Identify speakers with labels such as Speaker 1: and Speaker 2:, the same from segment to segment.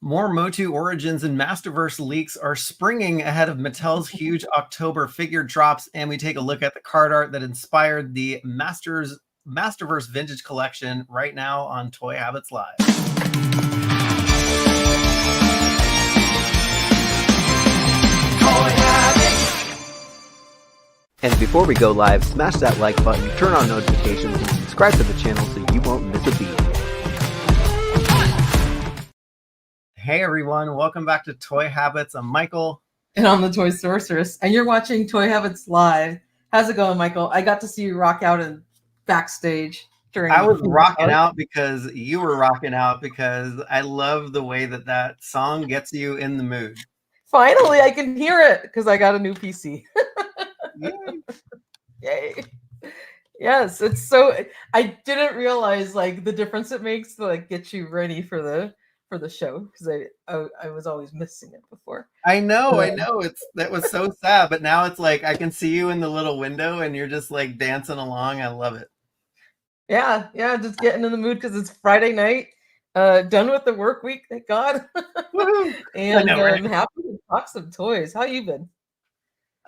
Speaker 1: More MOTU Origins and Masterverse leaks are springing ahead of Mattel's huge October figure drops, and we take a look at the card art that inspired the Masterverse Vintage Collection right now on Toy Habits Live.
Speaker 2: And before we go live, smash that like button, turn on notifications, and subscribe to the channel so you won't miss a beat.
Speaker 1: Hey everyone, welcome back to Toy Habits. I'm Michael.
Speaker 3: And I'm the Toy Sorceress. And you're watching Toy Habits Live. How's it going, Michael? I got to see you rock out in backstage.
Speaker 1: I was rocking out because you were rocking out because I love the way that song gets you in the mood.
Speaker 3: Finally, I can hear it because I got a new PC. Yay. Yes, it's so... I didn't realize like the difference it makes to like get you ready for the show, because I was always missing it before.
Speaker 1: I know. That was so sad, but now it's like I can see you in the little window and you're just like dancing along. I love it.
Speaker 3: Yeah, just getting in the mood because it's Friday night, done with the work week, thank God. And I'm happy to talk some toys. How you been?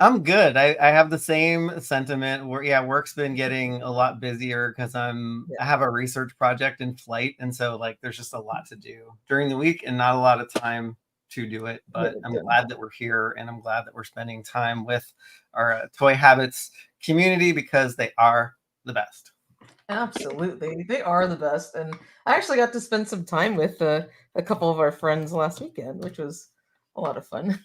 Speaker 1: I'm good. I have the same sentiment. Work's been getting a lot busier because I have a research project in flight, and so like there's just a lot to do during the week and not a lot of time to do it. But I'm glad that we're here, and I'm glad that we're spending time with our Toy Habits community because they are the best.
Speaker 3: Absolutely, they are the best. And I actually got to spend some time with a couple of our friends last weekend, which was a lot of fun.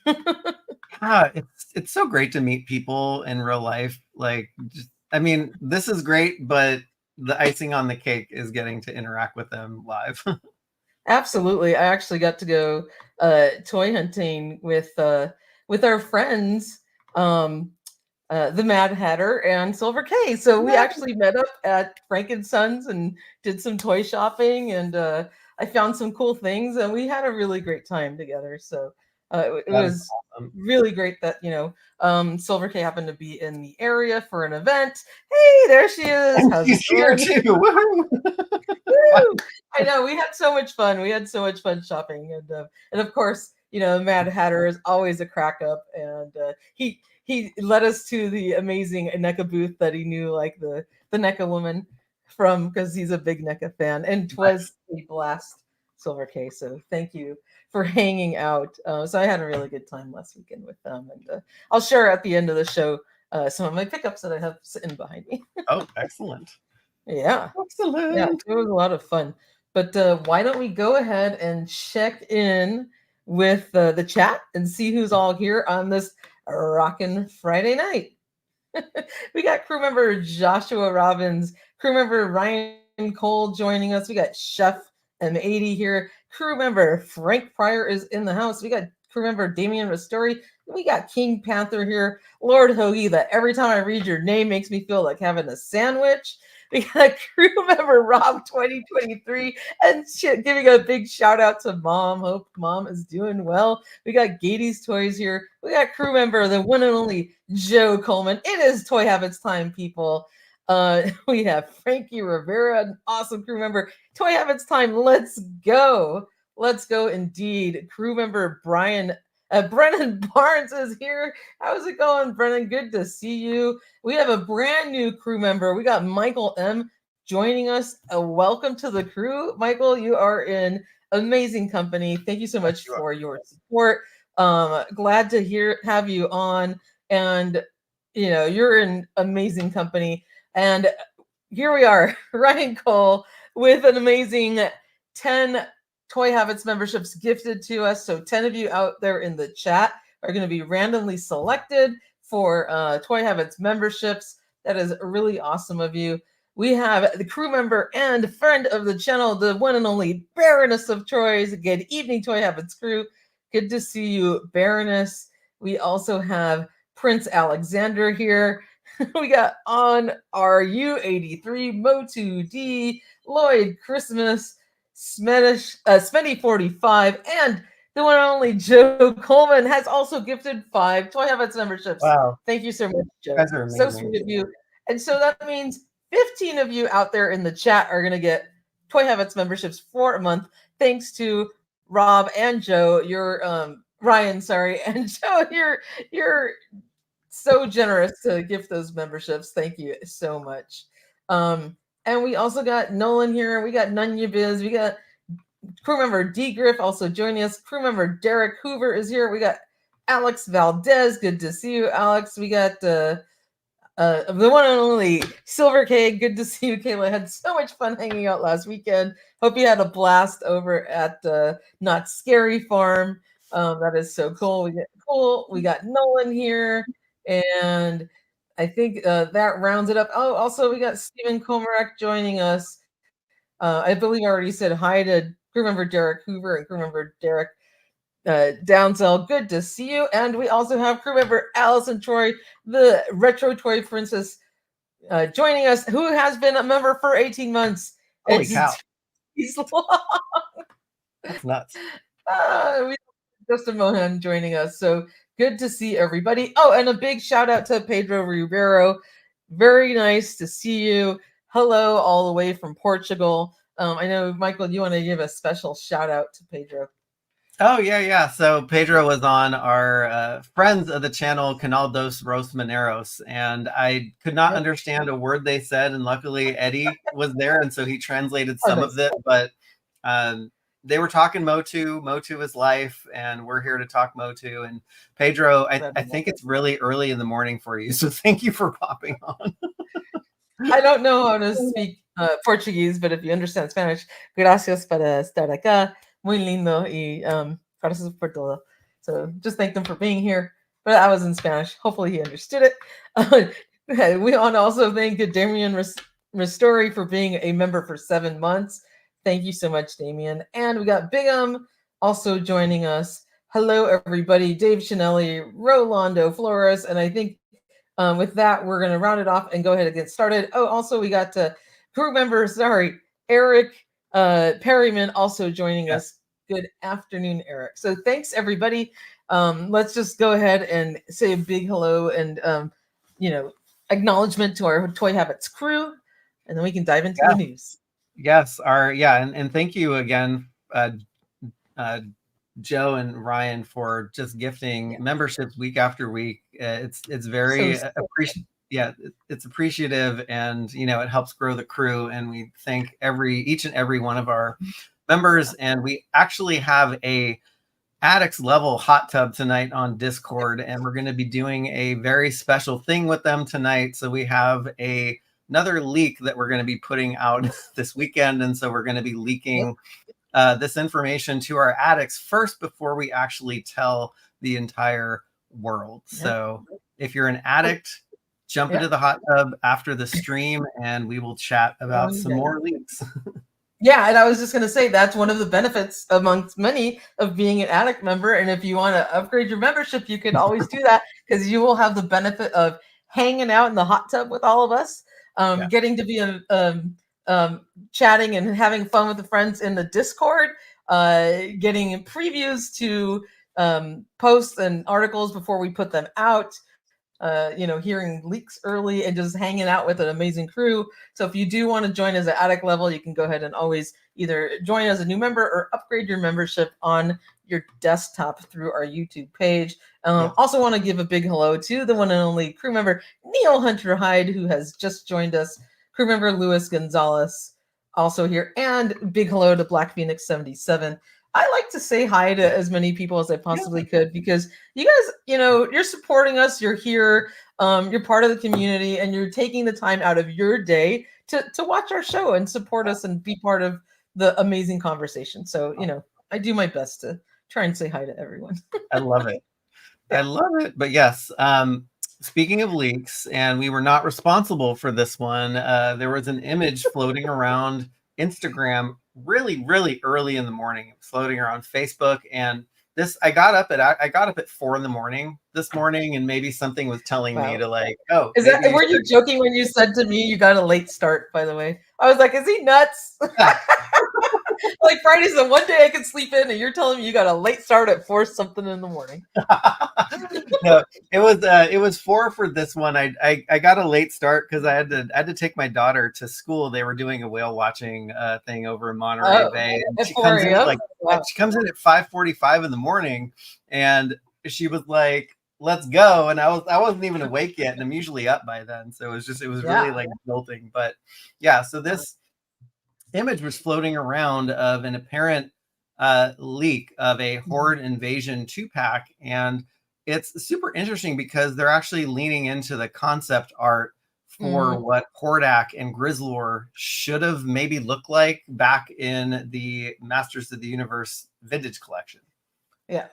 Speaker 1: It's so great to meet people in real life. Like, this is great, but the icing on the cake is getting to interact with them live.
Speaker 3: Absolutely. I actually got to go toy hunting with our friends, the Mad Hatter and Silver K. So we actually met up at Frank & Sons and did some toy shopping, and I found some cool things, and we had a really great time together. So it was awesome. Really great that, Silver K happened to be in the area for an event. Hey, there she is.
Speaker 1: How's She's here too. Woo!
Speaker 3: I know, we had so much fun. We had so much fun shopping, and of course, Mad Hatter is always a crack up, and he led us to the amazing NECA booth that he knew, like the NECA woman from, because he's a big NECA fan, and it was a blast, Silver K. So thank you for hanging out. So I had a really good time last weekend with them, and I'll share at the end of the show some of my pickups that I have sitting behind me.
Speaker 1: Oh, excellent.
Speaker 3: Yeah.
Speaker 1: Excellent.
Speaker 3: Yeah, it was a lot of fun. But why don't we go ahead and check in with the chat and see who's all here on this rockin' Friday night. We got crew member Joshua Robbins, crew member Ryan Cole joining us. We got Chef M80 here. Crew member Frank Pryor is in the house. We got crew member Damian Ristori. We got King Panther here. Lord Hoagie, that every time I read your name makes me feel like having a sandwich. We got crew member Rob 2023 and giving a big shout out to Mom. Hope Mom is doing well. We got Gatey's Toys here. We got crew member, the one and only Joe Coleman. It is Toy Habits time, people. We have Frankie Rivera, an awesome crew member. Toy Habits time. Let's go. Let's go indeed. Crew member Brennan Barnes is here. How's it going, Brennan? Good to see you. We have a brand new crew member. We got Michael M joining us. Welcome to the crew. Michael, you are in amazing company. Thank you so much for your support. Glad to have you on. And, you're in amazing company. And here we are, Ryan Cole, with an amazing 10 Toy Habits memberships gifted to us. So 10 of you out there in the chat are going to be randomly selected for Toy Habits memberships. That is really awesome of you. We have the crew member and friend of the channel, the one and only Baroness of Toys. Good evening, Toy Habits crew. Good to see you, Baroness. We also have Prince Alexander here. We got on our U83, MOTU D, Lloyd Christmas, Smitty45, and the one and only Joe Coleman has also gifted 5 Toy Habits memberships.
Speaker 1: Wow.
Speaker 3: Thank you so much, Joe.
Speaker 1: You guys are amazing.
Speaker 3: So sweet of you. And so that means 15 of you out there in the chat are going to get Toy Habits memberships for a month, thanks to Rob and Joe, you're Ryan, sorry, and Joe, you're so generous to gift those memberships. Thank you so much. And we also got Nolan here. We got Nunya Biz. We got crew member D Griff also joining us. Crew member Derek Hoover is here. We got Alex Valdez. Good to see you, Alex. We got the one and only Silver K. Good to see you, Kayla. Had so much fun hanging out last weekend. Hope you had a blast over at Not Scary Farm. That is so cool. We got Nolan here, and I think that rounds it up. Oh, also we got Stephen Komarak joining us. I believe I already said hi to crew member Derek Hoover and crew member Derek Downsell. Good to see you. And we also have crew member Allison Troy, the Retro Toy Princess, joining us, who has been a member for 18 months.
Speaker 1: Holy cow.
Speaker 3: He's long.
Speaker 1: That's nuts.
Speaker 3: We have Justin Mohan joining us. So good to see everybody. Oh, and a big shout out to Pedro Rivero. Very nice to see you. Hello, all the way from Portugal. I know, Michael, you want to give a special shout out to Pedro.
Speaker 1: Oh, yeah. So Pedro was on our friends of the channel, Canal dos Rosmaneros, and I could not understand a word they said. And luckily, Eddie was there, and so he translated some of it. But they were talking MOTU. MOTU is life, and we're here to talk MOTU. And Pedro, I think it's really early in the morning for you, so thank you for popping on.
Speaker 3: I don't know how to speak Portuguese, but if you understand Spanish, gracias para estar acá. Muy lindo y gracias por todo. So just thank them for being here. But I was in Spanish. Hopefully he understood it. We want to also thank Damian Ristori for being a member for 7 months. Thank you so much, Damian. And we got Bigum also joining us. Hello, everybody. Dave Chanelli, Rolando Flores. And I think with that, we're going to round it off and go ahead and get started. Oh, also, we got crew member, Eric Perryman also joining us. Good afternoon, Eric. So thanks, everybody. Let's just go ahead and say a big hello and, acknowledgement to our Toy Habits crew, and then we can dive into the news.
Speaker 1: Yes, and thank you again, Joe and Ryan, for just gifting memberships week after week. It's very it's appreciative, and it helps grow the crew, and we thank each and every one of our members. And we actually have a Addicts level hot tub tonight on Discord, and we're going to be doing a very special thing with them tonight. So we have another leak that we're going to be putting out this weekend, and so we're going to be leaking this information to our addicts first before we actually tell the entire world. So if you're an addict, jump into the hot tub after the stream, and we will chat about some more leaks.
Speaker 3: Yeah, and I was just going to say that's one of the benefits amongst many of being an addict member. And if you want to upgrade your membership, you can always do that, because you will have the benefit of hanging out in the hot tub with all of us, getting to be chatting and having fun with the friends in the Discord, getting previews to posts and articles before we put them out, hearing leaks early, and just hanging out with an amazing crew. So if you do want to join as an addict level, you can go ahead and always either join as a new member or upgrade your membership on your desktop through our YouTube page. Also want to give a big hello to the one and only crew member Neil Hunter Hyde, who has just joined us. Crew member Luis Gonzalez also here, and big hello to Black Phoenix 77. I like to say hi to as many people as I possibly could, because you guys, you're supporting us, you're here, you're part of the community, and you're taking the time out of your day to watch our show and support us and be part of the amazing conversation. So, I do my best to try and say hi to everyone.
Speaker 1: I love it. I love it. But yes, speaking of leaks, and we were not responsible for this one, there was an image floating around Instagram really, really early in the morning, floating around Facebook. And this, I got up at 4 a.m. this morning, and maybe something was telling me to
Speaker 3: were you joking when you said to me you got a late start, by the way? I was like, is he nuts? Like Friday's the one day I can sleep in, and you're telling me you got a late start at 4 something in the morning.
Speaker 1: No, it was 4 for this one. I got a late start because I had to take my daughter to school. They were doing a whale watching thing over in Monterey Bay. And she comes in she comes in at 5:45 in the morning, and she was like, "Let's go!" And I wasn't even awake yet, and I'm usually up by then, so it was really like jolting. But yeah, so this image was floating around of an apparent leak of a Horde Invasion 2-pack, and it's super interesting because they're actually leaning into the concept art for what Hordak and Grizzlor should have maybe looked like back in the Masters of the Universe Vintage Collection.
Speaker 3: Yeah.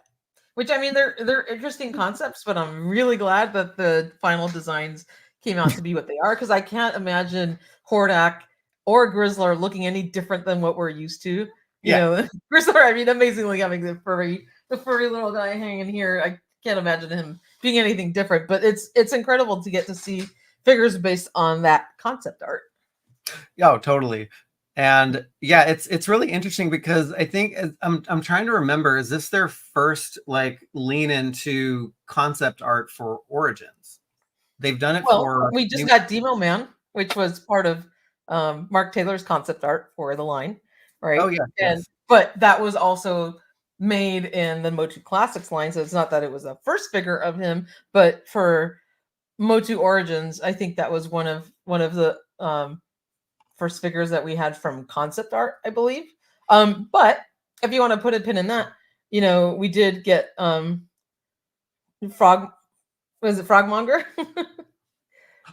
Speaker 3: Which, I mean, they're interesting concepts, but I'm really glad that the final designs came out to be what they are, because I can't imagine Hordak or Grizzlor looking any different than what we're used to. You know, Grizzlor, I mean, amazingly having the furry little guy hanging here. I can't imagine him being anything different, but it's incredible to get to see figures based on that concept art.
Speaker 1: Oh, totally. And yeah, it's really interesting because I think I'm trying to remember, is this their first like lean into concept art for Origins? They've done it for.
Speaker 3: We just got Demo Man, which was part of Mark Taylor's concept art for the line, right?
Speaker 1: Oh yeah,
Speaker 3: but that was also made in the MOTU Classics line, so it's not that it was the first figure of him, but for MOTU Origins, I think that was one of the first figures that we had from concept art, I believe. But if you want to put a pin in that, you know, we did get Frogmonger?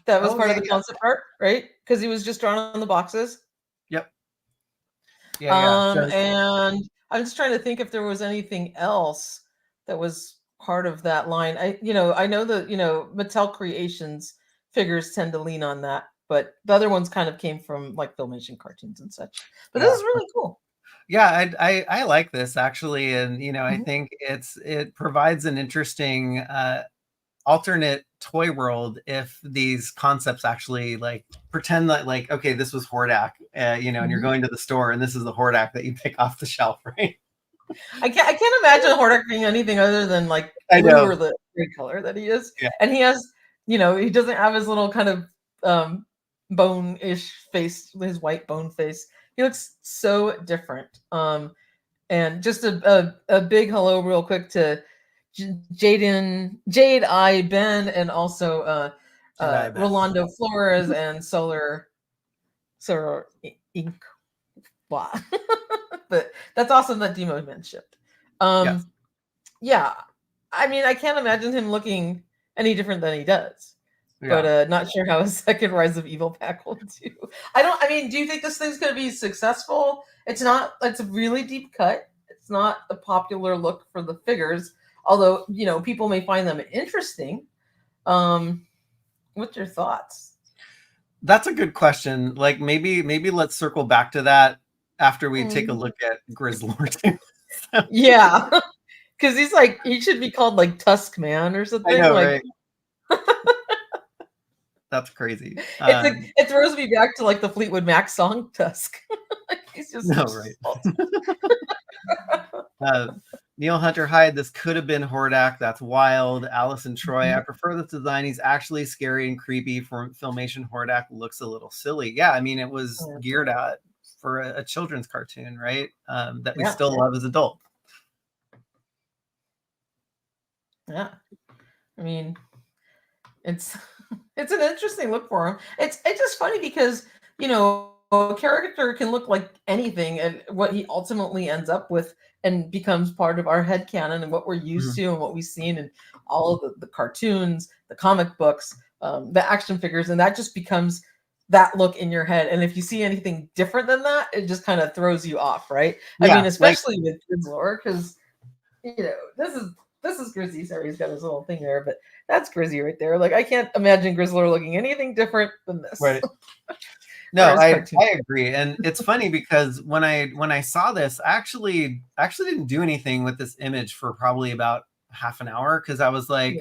Speaker 3: That was part of the concept art, right? Because he was just drawn on the boxes.
Speaker 1: Yep. Yeah.
Speaker 3: And I'm just trying to think if there was anything else that was part of that line. I know that, Mattel Creations figures tend to lean on that, but the other ones kind of came from like Filmation cartoons and such. But this is really cool.
Speaker 1: Yeah, I like this actually, and I think it provides an interesting alternate toy world if these concepts actually like pretend that like, okay, this was Hordak, and you're going to the store and this is the Hordak that you pick off the shelf, right?
Speaker 3: I can't imagine Hordak being anything other than like blue or the gray color that he is. Yeah. And he has, he doesn't have his little kind of bone-ish face, his white bone face. He looks so different. And just a big hello real quick to Jade I Ben, and also Rolando Flores and Solar Inc. Blah. But that's awesome that Demo Man shipped. Yeah, I mean, I can't imagine him looking any different than he does. Yeah. But not sure how a second Rise of Evil pack will do. Do you think this thing's going to be successful? It's a really deep cut. It's not a popular look for the figures, although, people may find them interesting. What's your thoughts?
Speaker 1: That's a good question. Like maybe let's circle back to that after we take a look at Grizzlor too.
Speaker 3: Yeah. Because he should be called like Tusk Man or something.
Speaker 1: I know, right? That's crazy.
Speaker 3: It throws me back to like the Fleetwood Mac song Tusk. He's just
Speaker 1: right. Neil Hunter Hyde, this could have been Hordak. That's wild. Allison Troy, I prefer this design. He's actually scary and creepy. For Filmation, Hordak looks a little silly. Yeah, I mean, it was geared at for a children's cartoon, right? That we still love as adults.
Speaker 3: Yeah, I mean, it's an interesting look for him. It's just funny because a character can look like anything, and what he ultimately ends up with and becomes part of our headcanon and what we're used to and what we've seen in all of the cartoons, the comic books, the action figures, and that just becomes that look in your head. And if you see anything different than that, it just kind of throws you off, right? Yeah, I mean, especially with Grizzlor, because this is Grizzy. Sorry, he's got his little thing there, but that's Grizzy right there. Like, I can't imagine Grizzlor looking anything different than this.
Speaker 1: Right. No, I agree. And it's funny because when I saw this, I actually didn't do anything with this image for probably about half an hour, because I was like,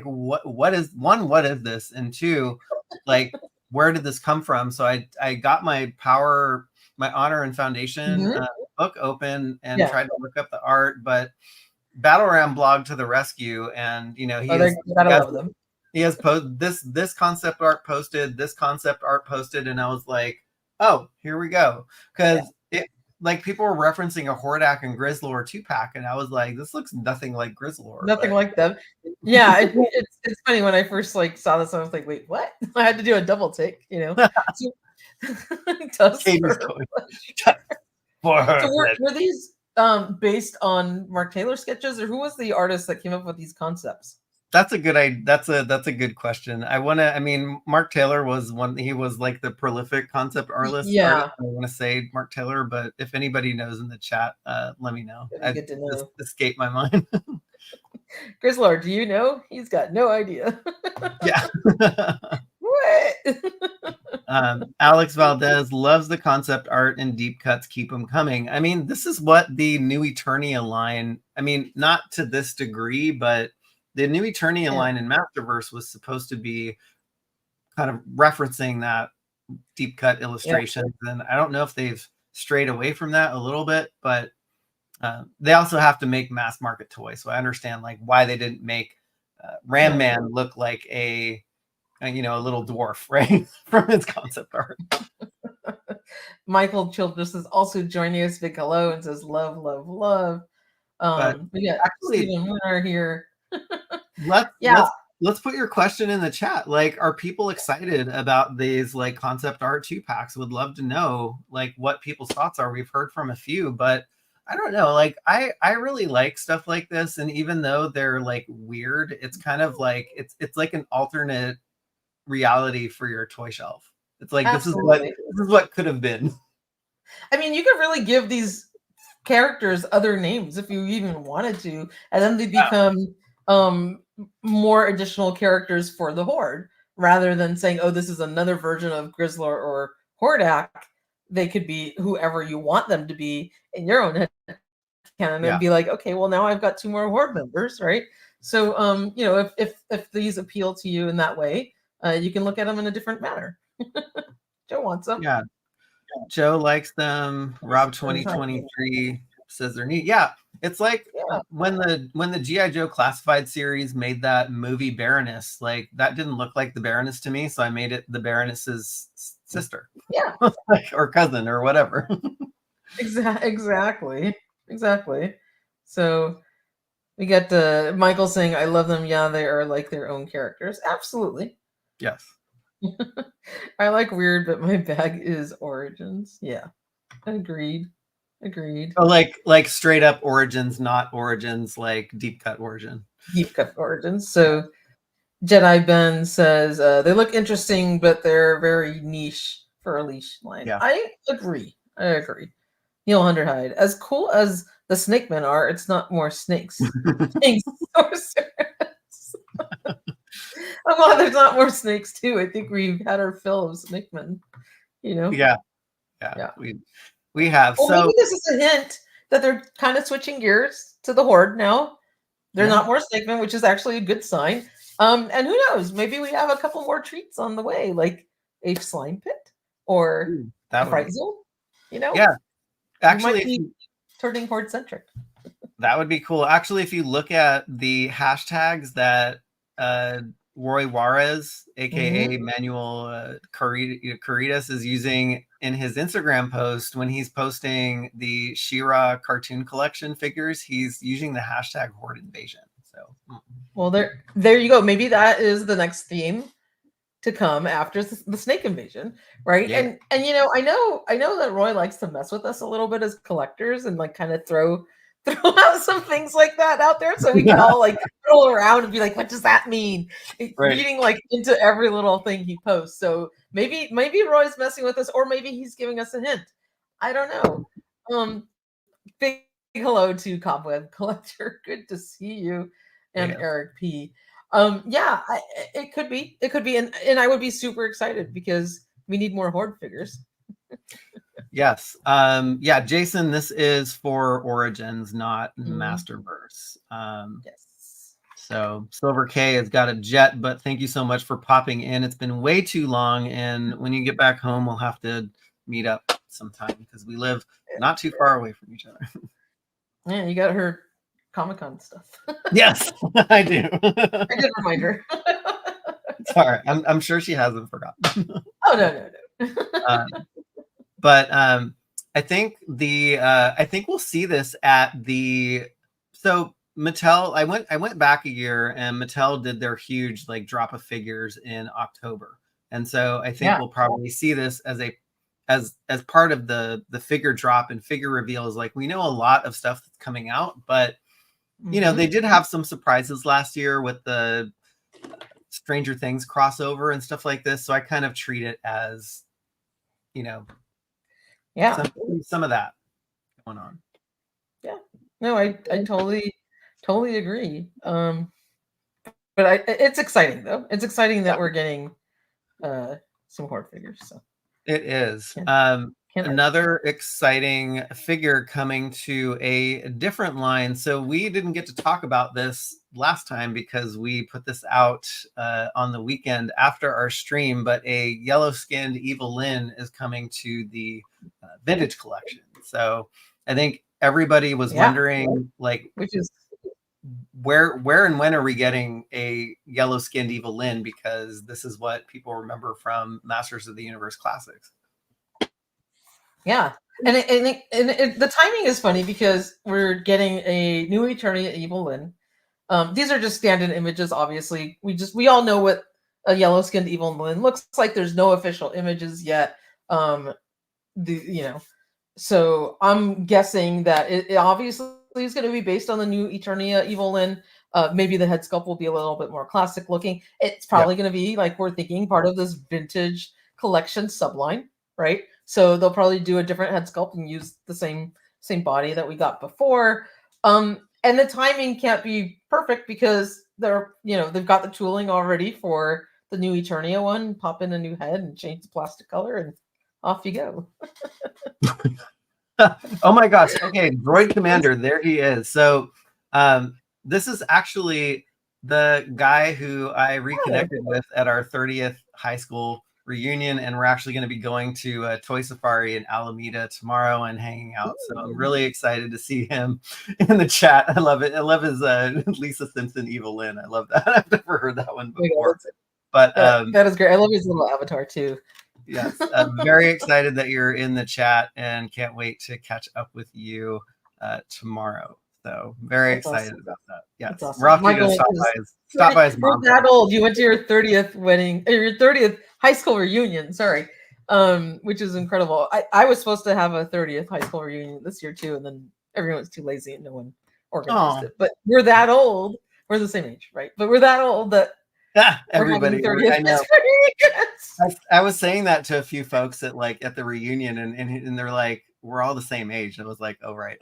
Speaker 1: what is this? And two, like, where did this come from? So I got my Honor and Foundation book open and
Speaker 3: Yeah.
Speaker 1: tried to look up the art, but Battle Ram blog to the rescue, and you know,
Speaker 3: gotta love them.
Speaker 1: he has this concept art posted, this concept art posted, and I was like, oh, here we go. Because it like people were referencing a Hordak and Grizzlor 2-pack, and I was like, this looks nothing like Grizzlor.
Speaker 3: Nothing like them. Yeah, it's funny when I first like saw this, I was like, wait, what? I had to do a double take, you know. Were these based on Mark Taylor sketches, or who was the artist that came up with these concepts?
Speaker 1: That's a good that's a good question. I mean, Mark Taylor was he was like the prolific concept artist.
Speaker 3: Yeah.
Speaker 1: I want to say Mark Taylor, but if anybody knows in the chat, let me know.
Speaker 3: Good to know.
Speaker 1: Just escaped my mind.
Speaker 3: Grizzlor, do you know? He's got no idea.
Speaker 1: Yeah.
Speaker 3: What?
Speaker 1: Alex Valdez loves the concept art and deep cuts. Keep them coming. I mean, this is what the new Eternia line, I mean, not to this degree, but the new Eternia line in Masterverse was supposed to be kind of referencing that deep cut illustrations. And I don't know if they've strayed away from that a little bit, but they also have to make mass market toys. So I understand like why they didn't make Ram Man look like a little dwarf, right? From his concept art.
Speaker 3: Michael Childress is also joining us. Big hello and says love, love, love. We got Stephen Winner here.
Speaker 1: Let's put your question in the chat. Like, are people excited about these like concept art 2-packs? Would love to know like what people's thoughts are. We've heard from a few, but I don't know. Like, I really like stuff like this, and even though they're like weird, it's kind of like it's like an alternate reality for your toy shelf. It's like this is what could have been.
Speaker 3: I mean, you could really give these characters other names if you even wanted to, and then they become more additional characters for the Horde, rather than saying, oh, this is another version of Grizzlor or Hordak. They could be whoever you want them to be in your own head canon, and be like, okay, well, now I've got 2 more Horde members, right? So you know, if these appeal to you in that way, you can look at them in a different manner. Joe wants them.
Speaker 1: Yeah. Joe likes them. Rob 2023 says they're neat. Yeah. It's like when the G.I. Joe Classified series made that movie Baroness, like that didn't look like the Baroness to me. So I made it the Baroness's sister.
Speaker 3: Yeah.
Speaker 1: or cousin or whatever.
Speaker 3: Exactly. So we got Michael saying, I love them. Yeah, they are like their own characters. Absolutely.
Speaker 1: Yes.
Speaker 3: I like weird, but my bag is Origins. Yeah. Agreed.
Speaker 1: Oh, like straight up Origins, not Origins like deep cut origin.
Speaker 3: Deep cut Origins. So Jedi Ben says they look interesting, but they're very niche for a leash line.
Speaker 1: Yeah.
Speaker 3: I agree. Neil Hunterhide, as cool as the snake men are, it's not more snakes. Thanks, sorceress. I'm glad there's not more snakes too. I think we've had our fill of snake men. You know.
Speaker 1: Yeah. We have.
Speaker 3: Well,
Speaker 1: so
Speaker 3: maybe this is a hint that they're kind of switching gears to the Horde now. They're not more snake men, which is actually a good sign. And who knows? Maybe we have a couple more treats on the way, like a slime pit or a fright zone. You know?
Speaker 1: Yeah. Actually,
Speaker 3: might be turning Horde centric.
Speaker 1: That would be cool. Actually, if you look at the hashtags that Roy Juarez, aka Manuel Caritas, is using in his Instagram post when he's posting the She-Ra cartoon collection figures, he's using the hashtag Horde Invasion. So,
Speaker 3: well, there you go. Maybe that is the next theme to come after the snake invasion, right?
Speaker 1: Yeah.
Speaker 3: And you know, I know that Roy likes to mess with us a little bit as collectors and like kind of throw out some things like that out there, so we can all like roll around and be like, what does that mean? Reading like into every little thing he posts. So maybe Roy's messing with us, or maybe he's giving us a hint. I don't know. Big hello to Cobweb Collector. Good to see you. And Eric P. It could be, and I would be super excited because we need more Horde figures.
Speaker 1: Yes. Jason, this is for Origins, not Masterverse.
Speaker 3: Yes.
Speaker 1: So Silver K has got a jet, but thank you so much for popping in. It's been way too long, and when you get back home, we'll have to meet up. sometime because we live not too far away from each other.
Speaker 3: Yeah, you got her Comic-Con stuff.
Speaker 1: Yes, I do.
Speaker 3: I did remind her.
Speaker 1: Sorry, I'm sure she hasn't forgotten.
Speaker 3: Oh no.
Speaker 1: But I think I think we'll see this at so Mattel. I went back a year and Mattel did their huge like drop of figures in October, and so I think we'll probably see this as part of the figure drop and figure reveals. Like we know a lot of stuff that's coming out, but you know they did have some surprises last year with the Stranger Things crossover and stuff like this. So I kind of treat it as, you know, some of that going on.
Speaker 3: Yeah, no, I totally agree. But it's exciting though. It's exciting that we're getting some Horde figures. So
Speaker 1: it is. Another exciting figure coming to a different line. So we didn't get to talk about this last time because we put this out on the weekend after our stream, but a yellow-skinned Evil-Lyn is coming to the vintage collection. So I think everybody was wondering, like,
Speaker 3: which is
Speaker 1: where and when are we getting a yellow-skinned Evil-Lyn? Because this is what people remember from Masters of the Universe Classics.
Speaker 3: Yeah, and the timing is funny because we're getting a new Eternia Evil-Lyn. These are just stand-in images. Obviously, we all know what a yellow-skinned Evil-Lyn looks like. There's no official images yet. So I'm guessing that it obviously is going to be based on the new Eternia Evil-Lyn. Maybe the head sculpt will be a little bit more classic looking. It's probably going to be, like we're thinking, part of this vintage collection subline, right? So they'll probably do a different head sculpt and use the same body that we got before. And the timing can't be perfect because they've got the tooling already for the new Eternia one. Pop in a new head and change the plastic color, and off you go.
Speaker 1: Oh my gosh! Okay, Droid Commander, there he is. So this is actually the guy who I reconnected with at our 30th high school reunion, and we're actually going to be going to Toy Safari in Alameda tomorrow and hanging out. So I'm really excited to see him in the chat. I love it. I love his Lisa Simpson Evil-Lyn. I love that. I've never heard that one before. But
Speaker 3: that is great. I love his little avatar too.
Speaker 1: Yes, I'm very excited that you're in the chat and can't wait to catch up with you tomorrow. So very excited about that. Yes,
Speaker 3: awesome.
Speaker 1: We're off to go stop by his mom.
Speaker 3: You're that old. You went to your 30th wedding, or your 30th high school reunion. Sorry, which is incredible. I was supposed to have a 30th high school reunion this year too, and then everyone was too lazy and no one organized it. But we're that old. We're the same age, right? But we're that old that
Speaker 1: everybody. I know. I was saying that to a few folks at the reunion, and they're like, "We're all the same age." And I was like, "Oh, right."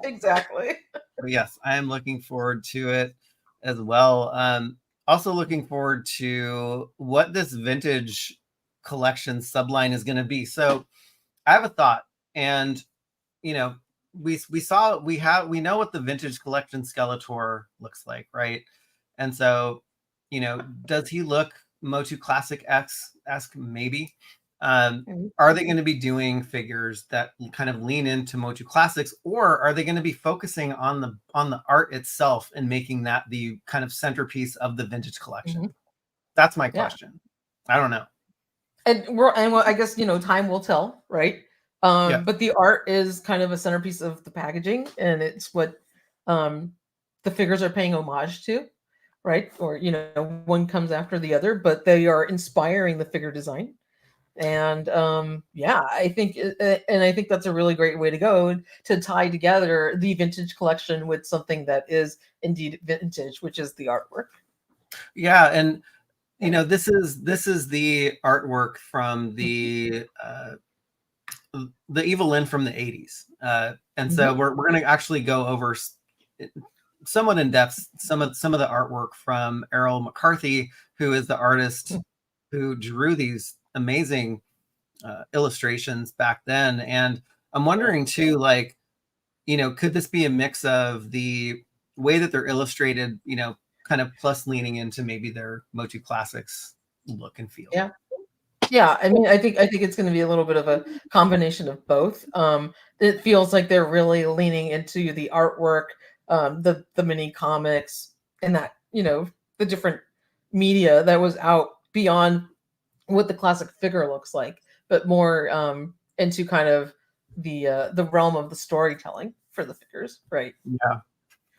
Speaker 3: Exactly.
Speaker 1: But yes, I am looking forward to it as well. Also looking forward to what this vintage collection subline is going to be. So I have a thought, and we know what the vintage collection Skeletor looks like, right? And so, does he look MOTU Classic-esque? Maybe. Are they going to be doing figures that kind of lean into MOTU Classics, or are they going to be focusing on the art itself and making that the kind of centerpiece of the vintage collection? That's my question. I don't know.
Speaker 3: And I guess time will tell, right? But the art is kind of a centerpiece of the packaging, and it's what the figures are paying homage to, right? Or one comes after the other, but they are inspiring the figure design. And I think that's a really great way to go to tie together the vintage collection with something that is indeed vintage, which is the artwork. Yeah,
Speaker 1: and this is the artwork from the Evil-Lyn from the 80s, and so we're going to actually go over somewhat in depth some of the artwork from Errol McCarthy, who is the artist who drew these amazing illustrations back then. And I'm wondering too, could this be a mix of the way that they're illustrated, kind of plus leaning into maybe their MOTU Classics look and feel?
Speaker 3: Yeah, I mean, I think it's going to be a little bit of a combination of both. It feels like they're really leaning into the artwork, the mini comics, and that the different media that was out beyond what the classic figure looks like, but more into kind of the realm of the storytelling for the figures, right?
Speaker 1: Yeah.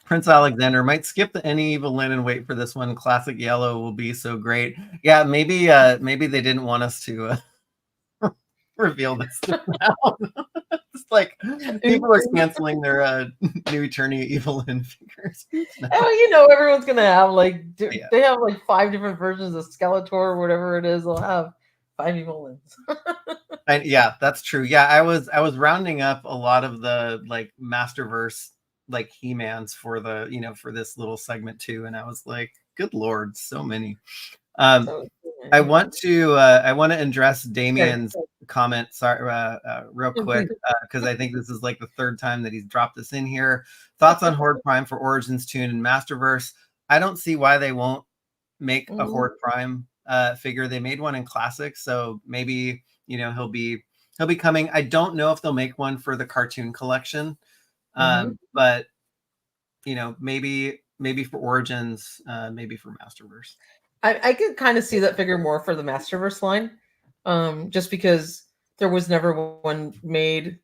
Speaker 1: Prince Alexander might skip the any Evil-Lyn and wait for this one. Classic yellow will be so great. Yeah, maybe they didn't want us to reveal this now. It's like people are canceling their new Eternity Evil-Lyn figures.
Speaker 3: Oh, everyone's gonna have they have like 5 different versions of Skeletor or whatever it is. They'll have 5 Evil-Lyns.
Speaker 1: Yeah, that's true. Yeah, I was rounding up a lot of the like Masterverse like He-Mans for the for this little segment too, and I was like, good lord, so many. I want to address Damien's comment, sorry, real quick, because I think this is like the 3rd time that he's dropped this in here. Thoughts on Horde Prime for Origins Tune and Masterverse? I don't see why they won't make a Horde Prime figure. They made one in Classics, so maybe he'll be coming. I don't know if they'll make one for the cartoon collection, but maybe for Origins, maybe for Masterverse.
Speaker 3: I could kind of see that figure more for the Masterverse line, just because there was never one made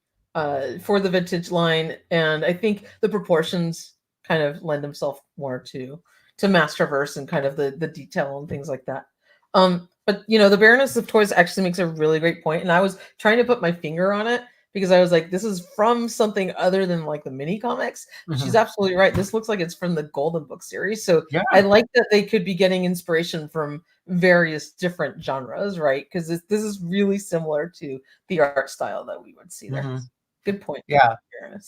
Speaker 3: for the vintage line, and I think the proportions kind of lend themselves more to Masterverse and kind of the detail and things like that. But the Baroness of Toys actually makes a really great point, and I was trying to put my finger on it because I was like, this is from something other than like the mini comics. She's absolutely right. This looks like it's from the Golden Book series. So yeah. I like that they could be getting inspiration from various different genres, right? Because this is really similar to the art style that we would see there. Good point.
Speaker 1: Yeah,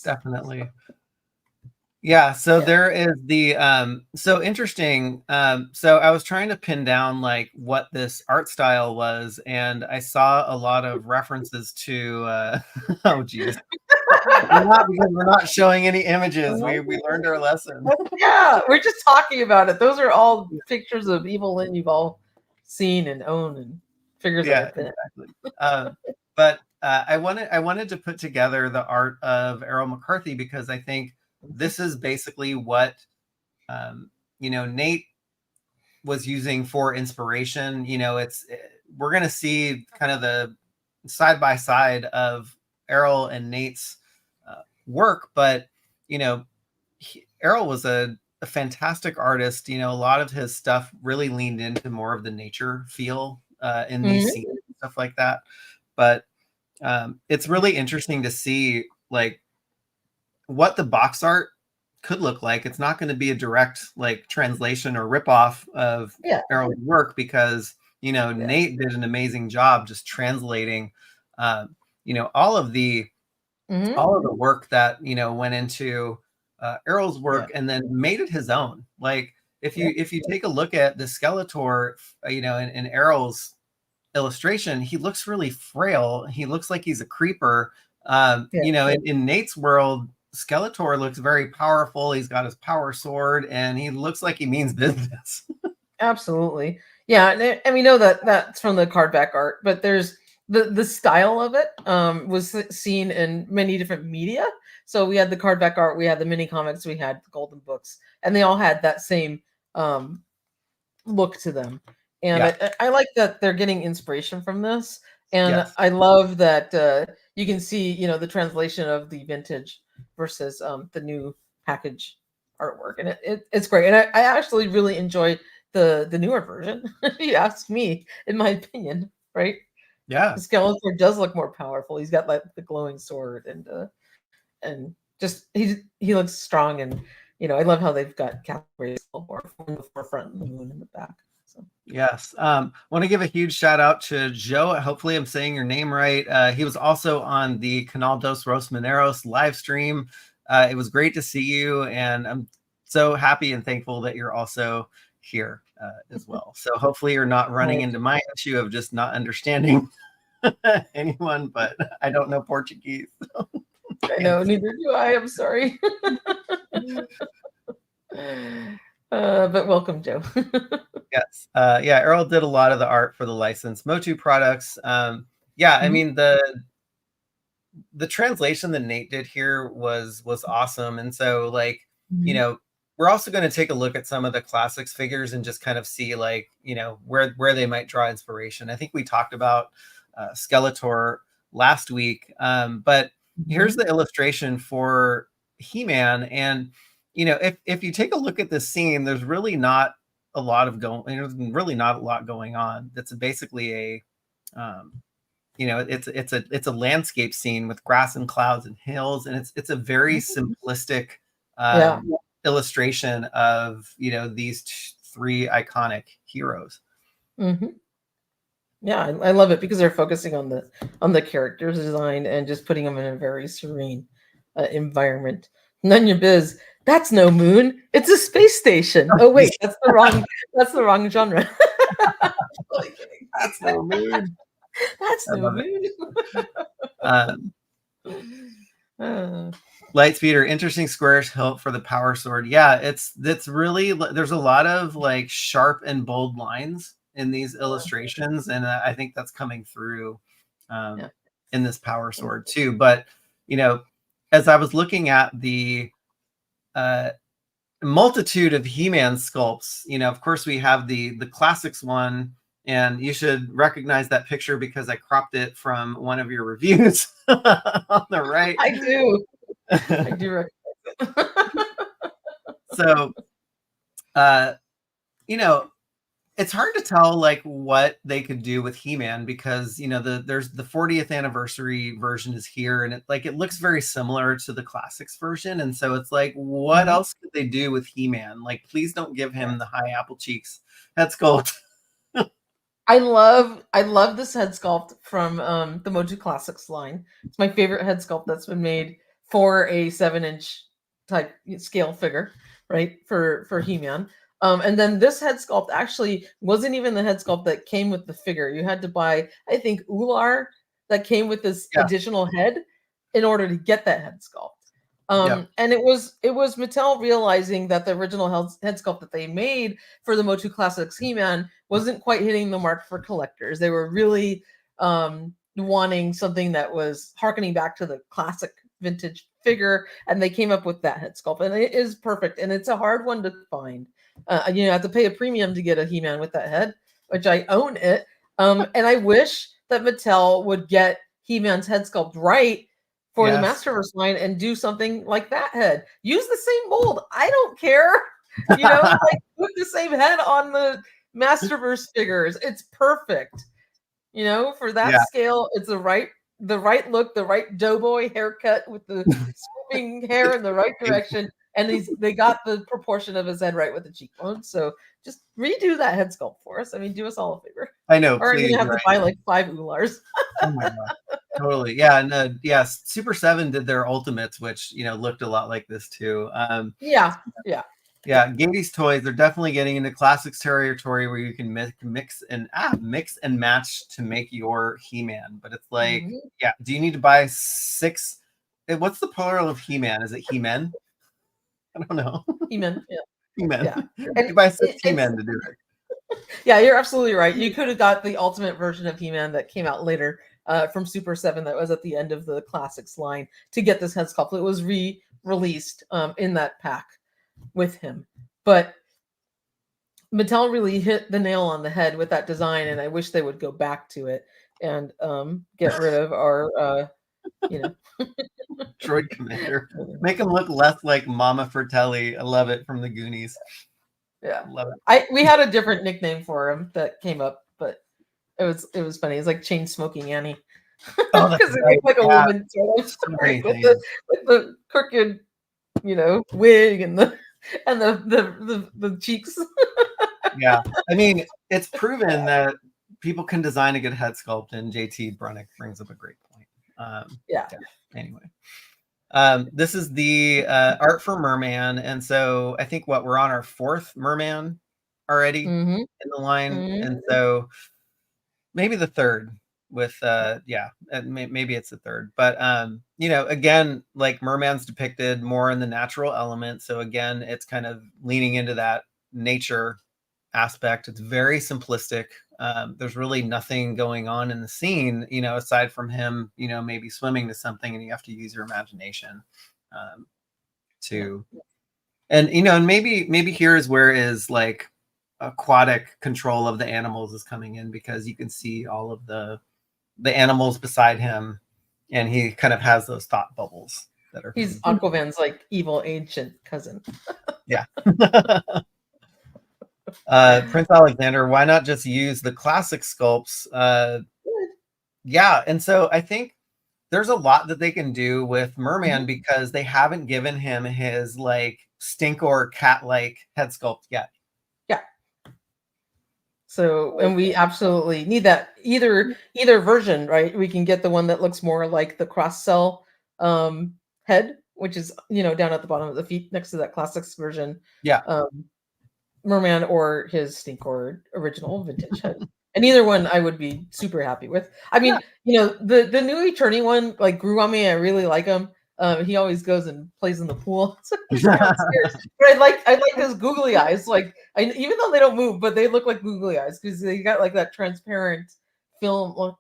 Speaker 1: definitely. Yeah, so there is the so interesting. So I was trying to pin down like what this art style was, and I saw a lot of references to oh geez. We're not showing any images. We learned our lesson.
Speaker 3: Yeah, we're just talking about it. Those are all pictures of Evil-Lyn you've all seen and owned and figures that have been.
Speaker 1: Exactly. But I wanted to put together the art of Errol McCarthy because I think this is basically what Nate was using for inspiration. We're gonna see kind of the side by side of Errol and Nate's work, but Errol was a fantastic artist. A lot of his stuff really leaned into more of the nature feel in these scenes and stuff like that. But it's really interesting to see like what the box art could look like. It's not going to be a direct like translation or ripoff of Errol's work because Nate did an amazing job just translating all of the work that went into Errol's work and then made it his own. Like if you take a look at the Skeletor in Errol's illustration, he looks really frail. He looks like he's a creeper. In Nate's world, Skeletor looks very powerful. He's got his power sword and he looks like he means business.
Speaker 3: Absolutely. Yeah. And we know that that's from the cardback art, but there's the style of it was seen in many different media. So we had the cardback art, we had the mini comics, we had the Golden Books, and they all had that same look to them. And I like that they're getting inspiration from this. And I love that you can see, the translation of the vintage versus the new package artwork. And it's great. And I actually really enjoy the newer version. If you ask me, in my opinion, right?
Speaker 1: Yeah.
Speaker 3: The Skeletor does look more powerful. He's got like the glowing sword and just he looks strong. And I love how they've got Grayskull in the forefront and the moon in the back. So.
Speaker 1: Yes. Want to give a huge shout out to Joe. Hopefully I'm saying your name right. He was also on the Canal dos Rosmaneros live stream. It was great to see you, and I'm so happy and thankful that you're also here as well. So hopefully you're not running into my issue of just not understanding anyone, but I don't know Portuguese. So.
Speaker 3: I know, neither do I. I'm sorry. But welcome, Joe.
Speaker 1: Yes. Yeah, Errol did a lot of the art for the licensed MOTU products. Yeah, I mean the translation that Nate did here was awesome. And so like, you know, we're also going to take a look at some of the classics figures and just kind of see like, you know, where they might draw inspiration. I think we talked about Skeletor last week. But here's the illustration for He-Man. And, you know, if you take a look at this scene, there's really not a lot of there's really not a lot going on. That's basically a, you know, it's a landscape scene with grass and clouds and hills, and it's a very simplistic illustration of, you know, these three iconic heroes.
Speaker 3: Yeah, I love it because they're focusing on the characters design and just putting them in a very serene environment. Nunya Biz, that's no moon, it's a space station. Oh wait, that's the wrong genre.
Speaker 1: That's no moon.
Speaker 3: That's no moon.
Speaker 1: Lightspeeder, interesting squarish hilt for the power sword. Yeah, it's really, there's a lot of like sharp and bold lines in these illustrations, and I think that's coming through in this power sword too. But you know, as I was looking at the multitude of He-Man sculpts, you know, of course we have the classics one. And you should recognize that picture because I cropped it from one of your reviews on the right.
Speaker 3: I do. I do recognize it.
Speaker 1: So, you know, it's hard to tell like what they could do with He-Man because, you know, there's the 40th anniversary version is here, and it looks very similar to the classics version. And so it's like, what else could they do with He-Man? Like, please don't give him the high apple cheeks head sculpt.
Speaker 3: I love this head sculpt from the MOTU Classics line. It's my favorite head sculpt that's been made for a 7-inch type scale figure, right? For He-Man. And then this head sculpt actually wasn't even the head sculpt that came with the figure. You had to buy, I think, Ular that came with this additional head in order to get that head sculpt. And it was Mattel realizing that the original head sculpt that they made for the MOTU Classics He-Man wasn't quite hitting the mark for collectors. They were really wanting something that was harkening back to the classic vintage figure, and they came up with that head sculpt, and it is perfect. And it's a hard one to find. You have to pay a premium to get a He-Man with that head, which I own it. And I wish that Mattel would get He-Man's head sculpt right for the Masterverse line and do something like that head. Use the same mold. I don't care. You know, like put the same head on the Masterverse figures. It's perfect. You know, for that scale, it's the right look, the right doughboy haircut with the swooping hair in the right direction. And they got the proportion of his head right with the cheekbones. So just redo that head sculpt for us. I mean, do us all a favor.
Speaker 1: I know.
Speaker 3: Or you're gonna have to buy like 5 Ulars.
Speaker 1: Oh my God. Totally. Yeah. And Super 7 did their Ultimates, which, you know, looked a lot like this too. Yeah. Gatie's Toys, they're definitely getting into classics territory where you can mix and match to make your He-Man. But it's like, do you need to buy 6? What's the plural of He-Man? Is it He-Men? I don't know.
Speaker 3: He-Men. Yeah.
Speaker 1: He-Men. Yeah. You buy 6 He-Men to do it.
Speaker 3: Yeah, you're absolutely right. You could have got the ultimate version of He-Man that came out later from Super 7 that was at the end of the classics line to get this head sculpt. It was re-released in that pack with him. But Mattel really hit the nail on the head with that design, and I wish they would go back to it and get rid of our,
Speaker 1: Droid Commander. Make him look less like Mama Fratelli. I love it, from the Goonies.
Speaker 3: Yeah,
Speaker 1: love it.
Speaker 3: We had a different nickname for him that came up, but it was funny. It's like Chain Smoking Annie, because it looked like a woman sort of with the crooked, wig and the cheeks.
Speaker 1: Yeah, I mean, it's proven that people can design a good head sculpt, and JT Brunick brings up a great point. Anyway, this is the art for Merman, and so I think we're on our 4th Merman already in the line, and so maybe the 3rd with maybe it's the 3rd, but again, like Merman's depicted more in the natural element, so again, it's kind of leaning into that nature aspect. It's very simplistic. There's really nothing going on in the scene, aside from him, maybe swimming to something, and you have to use your imagination to, and and maybe here is where is like aquatic control of the animals is coming in, because you can see all of the animals beside him, and he kind of has those thought bubbles that are.
Speaker 3: He's Aquaman's like evil ancient cousin.
Speaker 1: Yeah. Prince Alexander, why not just use the classic sculpts? Yeah, and so I think there's a lot that they can do with Merman because they haven't given him his like stinkor cat-like head sculpt yet.
Speaker 3: Yeah. So, and we absolutely need that either version, right? We can get the one that looks more like the cross-cell head, which is down at the bottom of the feet next to that classics version.
Speaker 1: Yeah.
Speaker 3: Merman, or his stinkor original vintage head. And either one I would be super happy with. I mean, the new Eternity one like grew on me. I really like him. He always goes and plays in the pool. But I like his googly eyes. Like, even though they don't move, but they look like googly eyes because they got like that transparent film,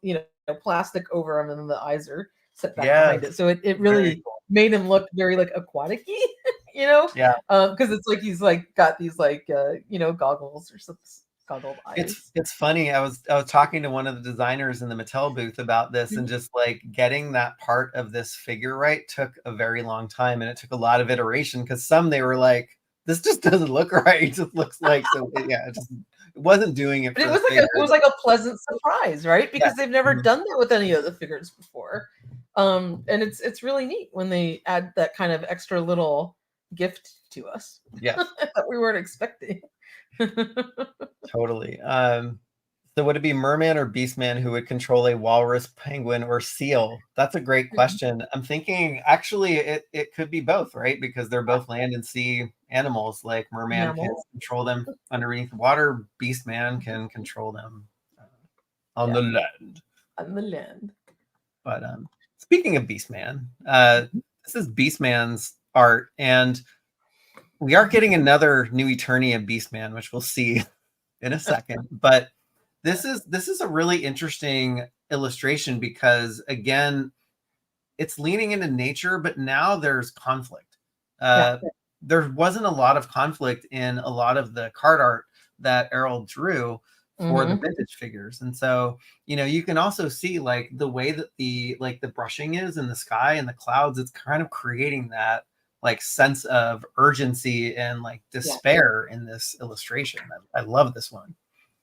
Speaker 3: plastic over them, and then the eyes are set back behind it. So it really made him look very like aquatic-y,
Speaker 1: Yeah.
Speaker 3: Because it's like he's like got these like goggles or something. Goggled eyes.
Speaker 1: It's funny. I was talking to one of the designers in the Mattel booth about this, and just like getting that part of this figure right took a very long time, and it took a lot of iteration because some they were like, this just doesn't look right. It just looks like it wasn't doing it.
Speaker 3: But it was like a pleasant surprise, right? Because they've never done that with any of the figures before. And it's really neat when they add that kind of extra little gift to us.
Speaker 1: Yeah.
Speaker 3: That we weren't expecting.
Speaker 1: Totally. So would it be Merman or Beastman who would control a walrus, penguin, or seal? That's a great question. I'm thinking actually it could be both, right? Because they're both land and sea animals. Like Merman can control them underneath the water. Beastman can control them on the land.
Speaker 3: On the land.
Speaker 1: But speaking of Beastman, this is Beastman's art, and we are getting another new Eternia Beastman, which we'll see in a second. But this is a really interesting illustration because, again, it's leaning into nature, but now there's conflict. There wasn't a lot of conflict in a lot of the card art that Errol drew for the vintage figures. And so, you can also see like the way that the brushing is in the sky and the clouds, it's kind of creating that like sense of urgency and like despair in this illustration. I love this one.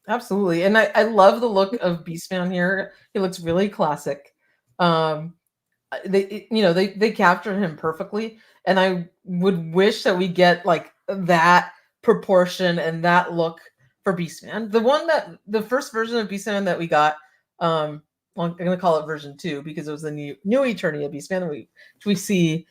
Speaker 3: Absolutely. And I love the look of Beastman here. He looks really classic. They captured him perfectly. And I would wish that we get like that proportion and that look for Beastman. The first version of Beastman that we got, I'm going to call it version 2 because it was the new Eternia Beastman which we see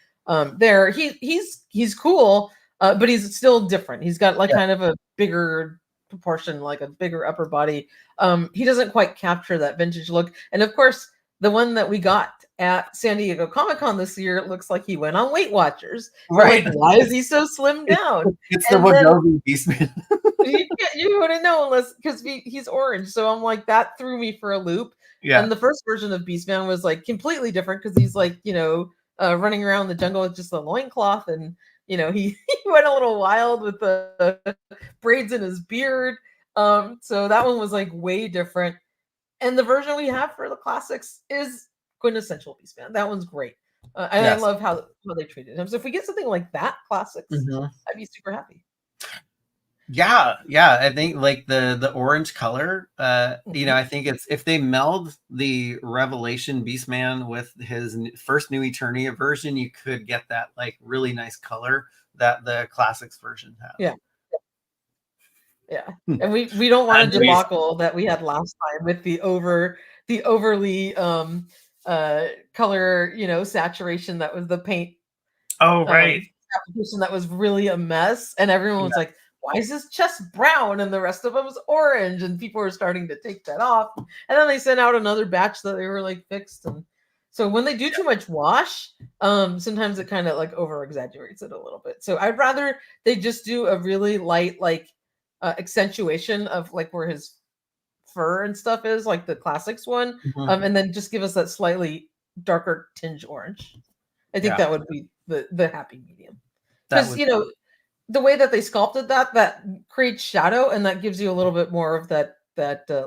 Speaker 3: there. He's cool, but he's still different. He's got like kind of a bigger proportion, like a bigger upper body. He doesn't quite capture that vintage look. And of course, the one that we got at San Diego Comic-Con this year looks like he went on Weight Watchers.
Speaker 1: Right.
Speaker 3: Like, why is he so slimmed down?
Speaker 1: It's the Wagobi Beastman.
Speaker 3: you wouldn't know unless because he's orange. So I'm like, that threw me for a loop. Yeah. And the first version of Beastman was like completely different because he's like, running around the jungle with just a loincloth, and he went a little wild with the braids in his beard. So that one was like way different. And the version we have for the classics is quintessential Beastman. That one's great. And I love how they treated him. So if we get something like that, classics, I'd be super happy.
Speaker 1: Yeah. I think like the orange color, I think it's if they meld the Revelation Beastman with his first new Eternia version, you could get that like really nice color that the classics version has.
Speaker 3: Yeah. And we don't want a debacle that we had last time with the overly color, saturation that was the paint.
Speaker 1: Oh, right.
Speaker 3: Application that was really a mess, and everyone was like, why is his chest brown and the rest of it was orange? And people were starting to take that off. And then they sent out another batch that they were like fixed. And so when they do too much wash, sometimes it kind of like over exaggerates it a little bit. So I'd rather they just do a really light, like accentuation of like where his fur and stuff is, like the classics one, and then just give us that slightly darker tinge orange. I think that would be the happy medium, because the way that they sculpted that creates shadow, and that gives you a little bit more of that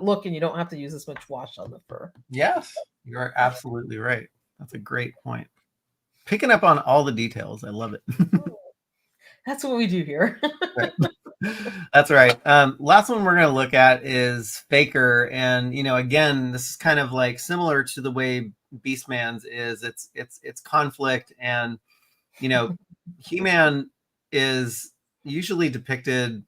Speaker 3: look, and you don't have to use as much wash on the fur.
Speaker 1: Yes, you're absolutely right. That's a great point. Picking up on all the details. I love it.
Speaker 3: That's what we do here.
Speaker 1: Right. That's right. Last one we're going to look at is Faker. And, again, this is kind of like similar to the way Beastman's is. It's conflict. And, He-Man is usually depicted,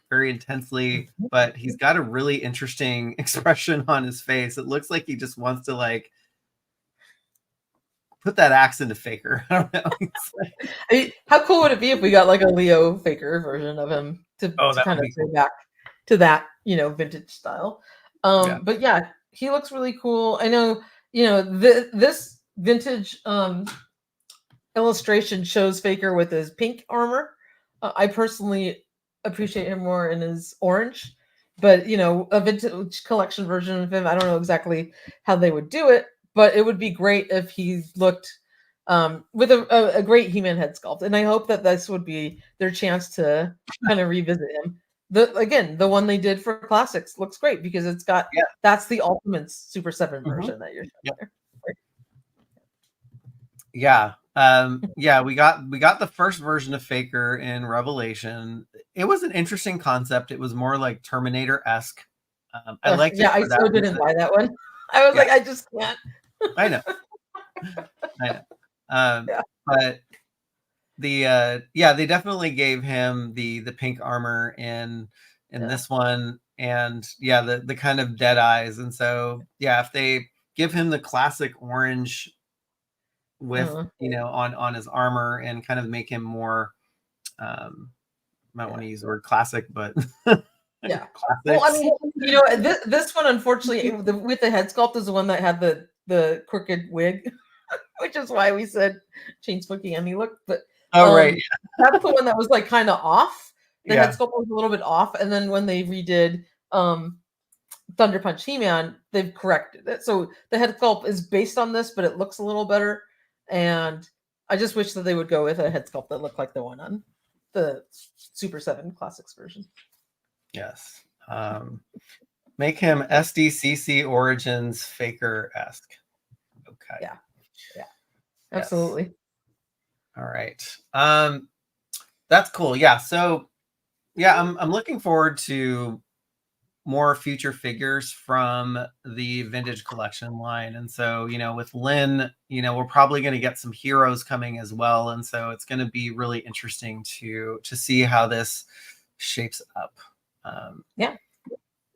Speaker 1: very intensely, but he's got a really interesting expression on his face. It looks like he just wants to like put that axe into Faker. I don't know.
Speaker 3: I mean, how cool would it be if we got like a Leo Faker version of him to kind of go back to that, vintage style. But yeah, he looks really cool. I know, this vintage illustration shows Faker with his pink armor. I personally appreciate him more in his orange, but a vintage collection version of him, I don't know exactly how they would do it, but it would be great if he looked with a great He-Man head sculpt. And I hope that this would be their chance to kind of revisit him. The one they did for classics looks great because it's got that's the Ultimate Super 7 version that you're showing there.
Speaker 1: Yeah. We got the first version of Faker in Revelation. It was an interesting concept. It was more like Terminator-esque. I liked it.
Speaker 3: I still didn't buy that one. I was like, I just can't.
Speaker 1: I know. But they definitely gave him the pink armor in this one, and the kind of dead eyes. And so if they give him the classic orange with on his armor and kind of make him more might want to use the word classic, but
Speaker 3: yeah. Well, I mean, this one, unfortunately, with the head sculpt is the one that had the crooked wig, which is why we said Chain Smoking Emmy look. But
Speaker 1: right,
Speaker 3: that's the one that was like kind of off. The head sculpt was a little bit off, and then when they redid Thunder Punch He-Man, they've corrected it. So the head sculpt is based on this, but it looks a little better. And I just wish that they would go with a head sculpt that looked like the one on the Super 7 Classics version.
Speaker 1: Yes. Make him SDCC Origins Faker-esque. Okay.
Speaker 3: Yeah. Absolutely.
Speaker 1: Yes. All right. That's cool. Yeah. So I'm looking forward to more future figures from the vintage collection line. And so, with Lyn, we're probably going to get some heroes coming as well. And so it's going to be really interesting to see how this shapes up.
Speaker 3: Yeah,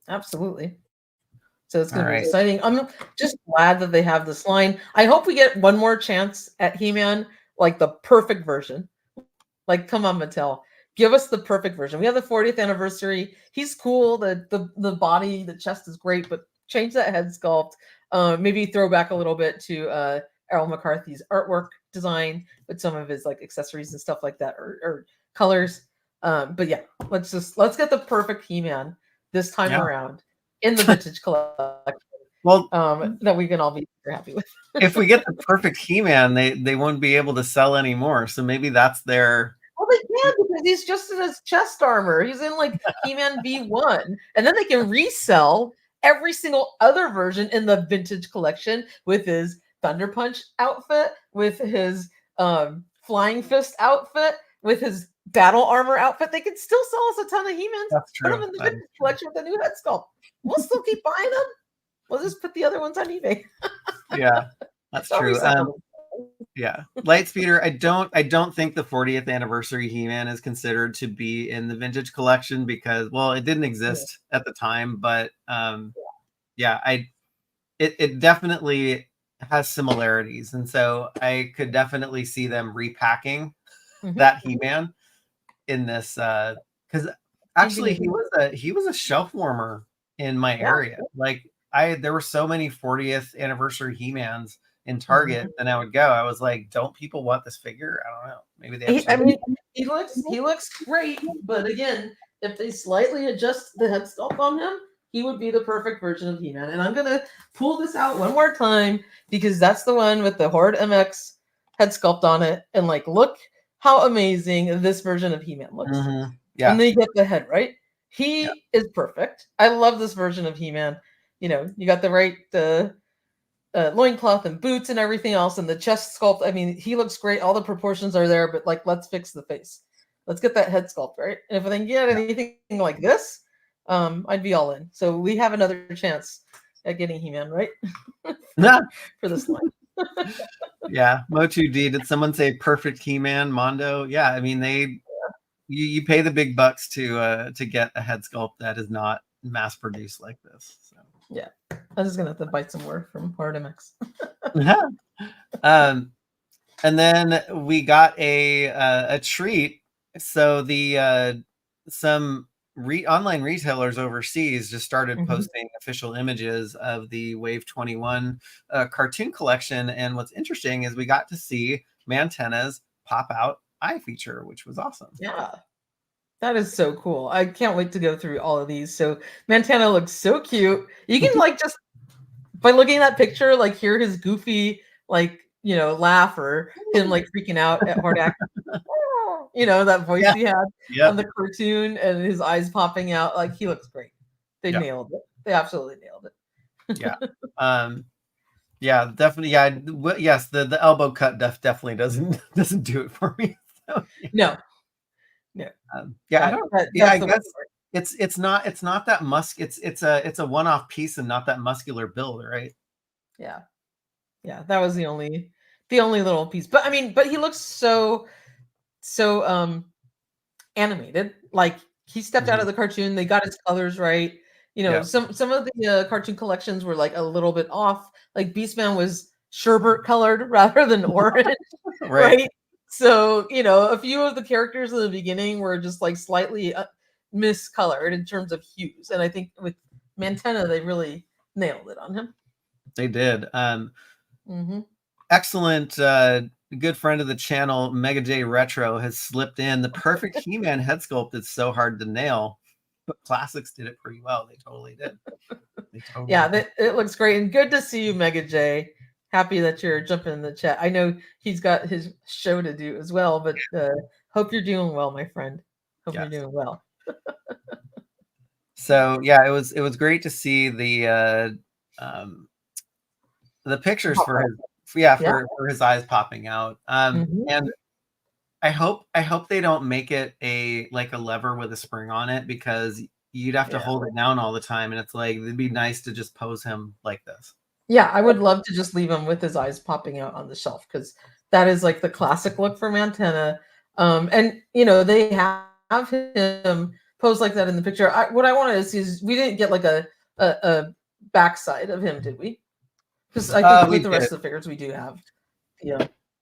Speaker 3: absolutely. So it's going to be exciting. I'm just glad that they have this line. I hope we get one more chance at He-Man, like the perfect version. Like, come on, Mattel. Give us the perfect version. We have the 40th anniversary. He's cool. The body, the chest is great, but change that head sculpt. Maybe throw back a little bit to Errol McCarthy's artwork design with some of his like accessories and stuff like that, or colors. But yeah, let's get the perfect He-Man this time around in the vintage collection.
Speaker 1: Well,
Speaker 3: that we can all be super happy with.
Speaker 1: If we get the perfect He-Man, they won't be able to sell anymore. So maybe that's their.
Speaker 3: Well, they can, because he's just in his chest armor. He's in like He-Man V1, and then they can resell every single other version in the vintage collection with his Thunder Punch outfit, with his Flying Fist outfit, with his battle armor outfit. They can still sell us a ton of He-Mans.
Speaker 1: That's true.
Speaker 3: Put them in the vintage collection with a new head sculpt. We'll still keep buying them. We'll just put the other ones on eBay.
Speaker 1: Yeah, that's true. Yeah, Lightspeeder. I don't think the 40th anniversary He-Man is considered to be in the vintage collection because, well, it didn't exist at the time, but it definitely has similarities, and so I could definitely see them repacking that He-Man in this because actually he was a shelf warmer in my area. Like there were so many 40th anniversary He-Mans in Target, and I would go. I was like, "Don't people want this figure?" I don't know. Maybe they.
Speaker 3: He looks great, but again, if they slightly adjust the head sculpt on him, he would be the perfect version of He-Man. And I'm gonna pull this out one more time because that's the one with the Horde MX head sculpt on it. And like, look how amazing this version of He-Man looks.
Speaker 1: Yeah.
Speaker 3: And they get the head right. He is perfect. I love this version of He-Man. You know, you got the right loincloth and boots and everything else, and the chest sculpt. I mean, he looks great. All the proportions are there, but like, let's fix the face. Let's get that head sculpt right. And if I can get anything like this, I'd be all in. So we have another chance at getting He-Man right for this line.
Speaker 1: Yeah, MOTU D. Did someone say perfect He-Man, Mondo? Yeah, I mean you pay the big bucks to get a head sculpt that is not mass produced like this. So.
Speaker 3: Yeah, I'm just gonna have to bite some more from Horde MX.
Speaker 1: And then we got a treat. So the some online retailers overseas just started posting official images of the Wave 21 cartoon collection. And what's interesting is we got to see Mantenna's pop out eye feature, which was awesome.
Speaker 3: Yeah, that is so cool. I can't wait to go through all of these. So Mantenna looks so cute. You can like just by looking at that picture, like hear his goofy, like, you know, laugh or him like freaking out at Hordak. You know, that voice he had on the cartoon and his eyes popping out. Like, he looks great. They nailed it. They absolutely nailed it.
Speaker 1: Yeah, definitely. Yeah, yes, the elbow cut definitely doesn't do it for me. So,
Speaker 3: no.
Speaker 1: I don't. I guess it's not that it's a one-off piece and not that muscular build, right?
Speaker 3: Yeah, that was the only little piece. But I mean, he looks so animated. Like, he stepped out of the cartoon. They got his colors right. You know, some of the cartoon collections were like a little bit off. Like Beastman was sherbet colored rather than orange, right? So, you know, a few of the characters in the beginning were just like slightly miscolored in terms of hues. And I think with Mantenna, they really nailed it on him.
Speaker 1: They did. Excellent. Good friend of the channel, Mega J Retro, has slipped in the perfect He-Man head sculpt that's so hard to nail. But Classics did it pretty well. They totally did.
Speaker 3: It looks great. And good to see you, Mega J. Happy that you're jumping in the chat. I know he's got his show to do as well, but hope you're doing well, my friend. Hope you're doing well.
Speaker 1: So yeah, it was great to see the pictures for his eyes popping out. And I hope they don't make it a lever with a spring on it, because you'd have to hold it down all the time, and it's like, it'd be nice to just pose him like this.
Speaker 3: Yeah, I would love to just leave him with his eyes popping out on the shelf, because that is like the classic look for Mantenna. And you know, they have him pose like that in the picture. What I wanted to see is, we didn't get like a backside of him, did we? Because I think with the rest of the figures we do have.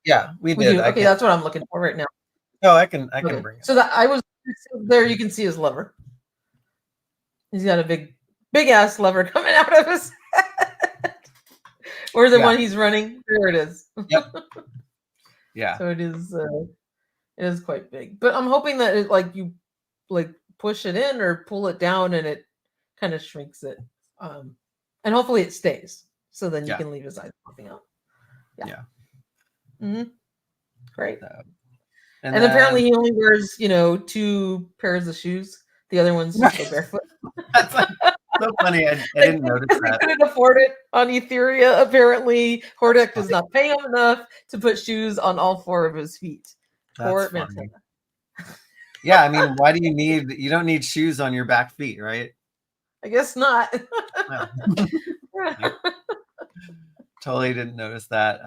Speaker 1: Yeah, we did.
Speaker 3: Okay, that's what I'm looking for right now.
Speaker 1: Oh, I can bring it.
Speaker 3: So that there, you can see his lever. He's got a big ass lever coming out of his head. Or the one he's running. There it is.
Speaker 1: Yep. Yeah.
Speaker 3: So it is quite big. But I'm hoping that it, like, you like push it in or pull it down and it kind of shrinks it. And hopefully it stays. So then you can leave his eyes popping out. Great. And apparently he only wears, 2 pairs of shoes. The other one's just go barefoot.
Speaker 1: That's so funny. I didn't notice that.
Speaker 3: They couldn't afford it on Etheria. Apparently, Hordak does not pay him enough to put shoes on all 4 of his feet.
Speaker 1: That's funny. Yeah, I mean, why do you don't need shoes on your back feet, right?
Speaker 3: I guess not.
Speaker 1: Totally didn't notice that.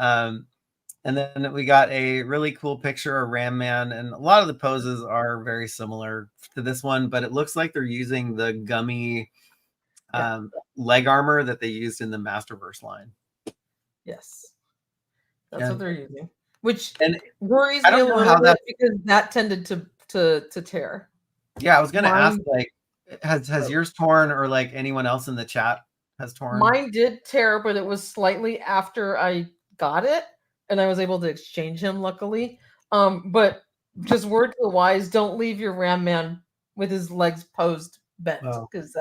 Speaker 1: And then we got a really cool picture of Ram Man, and a lot of the poses are very similar to this one, but it looks like they're using the gummy leg armor that they used in the Masterverse line.
Speaker 3: Yes, that's what they're using, which worries me a little bit, because that tended to tear.
Speaker 1: Yeah, I was gonna ask, like, has yours torn, or like anyone else in the chat has torn?
Speaker 3: Mine did tear, but it was slightly after I got it, and I was able to exchange him, luckily. But just word to the wise, don't leave your Ram Man with his legs posed bent,
Speaker 1: Oh.
Speaker 3: because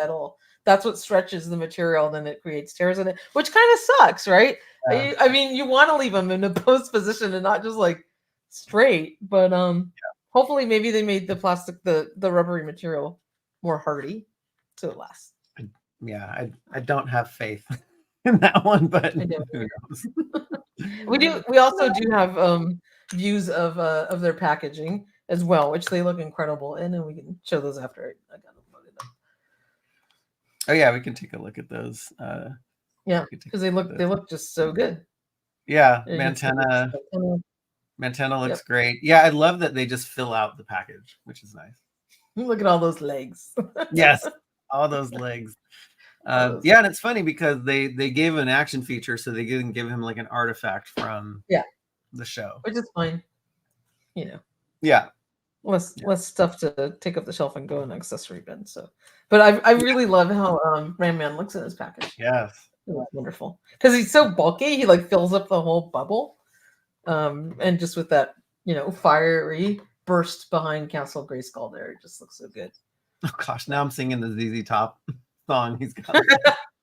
Speaker 3: that's what stretches the material, then it creates tears in it, which kind of sucks, right?
Speaker 1: Yeah.
Speaker 3: I mean, you want to leave them in a posed position and not just like straight, but hopefully maybe they made the plastic, the rubbery material more hardy so it lasts.
Speaker 1: Yeah, I don't have faith in that one, but
Speaker 3: I don't
Speaker 1: who knows?
Speaker 3: We also do have views of their packaging as well, which they look incredible in, and we can show those after I got them loaded up.
Speaker 1: Oh yeah, we can take a look at those.
Speaker 3: Yeah, because they look just so good.
Speaker 1: Yeah,
Speaker 3: And
Speaker 1: Mantena looks great. Yeah, I love that they just fill out the package, which is nice.
Speaker 3: Look at all those legs.
Speaker 1: Yes, all those legs. Yeah, and it's funny because they gave an action feature, so they didn't give him like an artifact from the show,
Speaker 3: which is fine. You know.
Speaker 1: Yeah.
Speaker 3: Less stuff to take up the shelf and go in an accessory bin. So, but I really love how Ram Man looks in his package.
Speaker 1: Yes,
Speaker 3: it looks wonderful because he's so bulky. He like fills up the whole bubble, and just with that fiery burst behind Castle Grayskull there, it just looks so good.
Speaker 1: Oh gosh, now I'm singing the ZZ Top song. He's got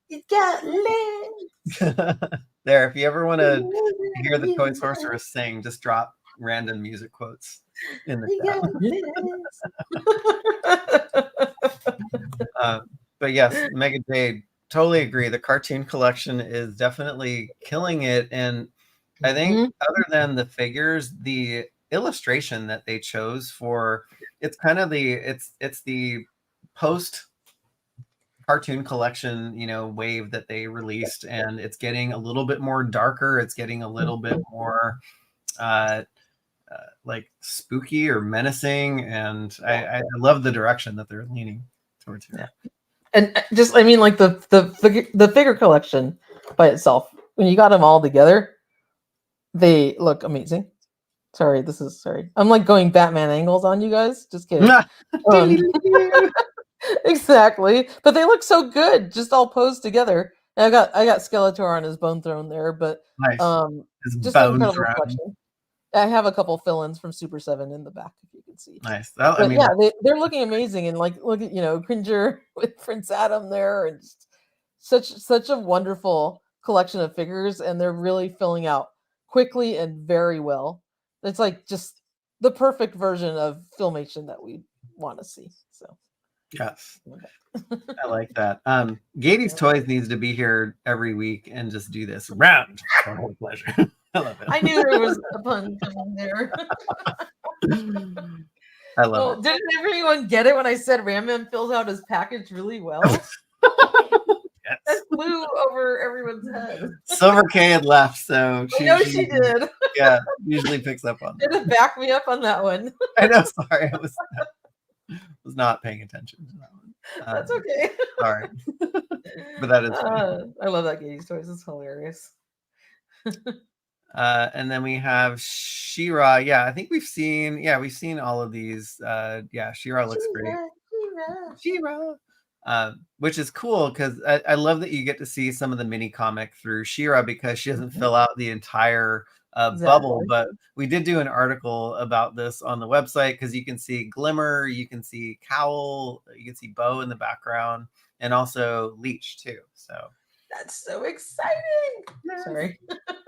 Speaker 3: he's got legs.
Speaker 1: There, if you ever want to hear the Toy Sorceress sing, just drop random music quotes in the chat. But yes, Mega Jade, totally agree. The cartoon collection is definitely killing it, and I think other than the figures, the illustration that they chose for it's kind of it's the post cartoon collection wave that they released, and it's getting a little bit more darker. It's getting a little bit more like spooky or menacing, and I love the direction that they're leaning towards here.
Speaker 3: And just like the figure collection by itself, when you got them all together, they look amazing. Sorry, I'm like going Batman angles on you guys. Just kidding. Exactly, but they look so good, just all posed together. And I got Skeletor on his bone throne there, but
Speaker 1: nice. His
Speaker 3: just
Speaker 1: bone
Speaker 3: incredible
Speaker 1: throne.
Speaker 3: collection. I have a couple fill-ins from Super 7 in the back, if you can see.
Speaker 1: Nice.
Speaker 3: They're looking amazing, and like look at Cringer with Prince Adam there, and just such a wonderful collection of figures, and they're really filling out quickly and very well. It's like just the perfect version of Filmation that we want to see. So
Speaker 1: yes, I like that. Gatey's Toys needs to be here every week and just do this round. Total pleasure. I love it.
Speaker 3: I knew there was a pun coming there.
Speaker 1: I love it.
Speaker 3: Didn't everyone get it when I said Ram Man fills out his package really well?
Speaker 1: Yes.
Speaker 3: That flew over everyone's head.
Speaker 1: Silver K had left, so
Speaker 3: she did.
Speaker 1: Yeah, usually picks up on that.
Speaker 3: Didn't back me up on that one.
Speaker 1: I know. Sorry, I was not paying attention to that one.
Speaker 3: That's okay.
Speaker 1: Sorry, but that is.
Speaker 3: I love that Gatey's Toys. It's hilarious.
Speaker 1: And then we have She-Ra. Yeah, I think we've seen all of these. Yeah, She-Ra looks great. She-Ra. Which is cool because I love that you get to see some of the mini comic through She-Ra because she doesn't fill out the entire bubble. But we did do an article about this on the website because you can see Glimmer, you can see Cowl, you can see Bo in the background, and also Leech too. So
Speaker 3: that's so exciting. Sorry.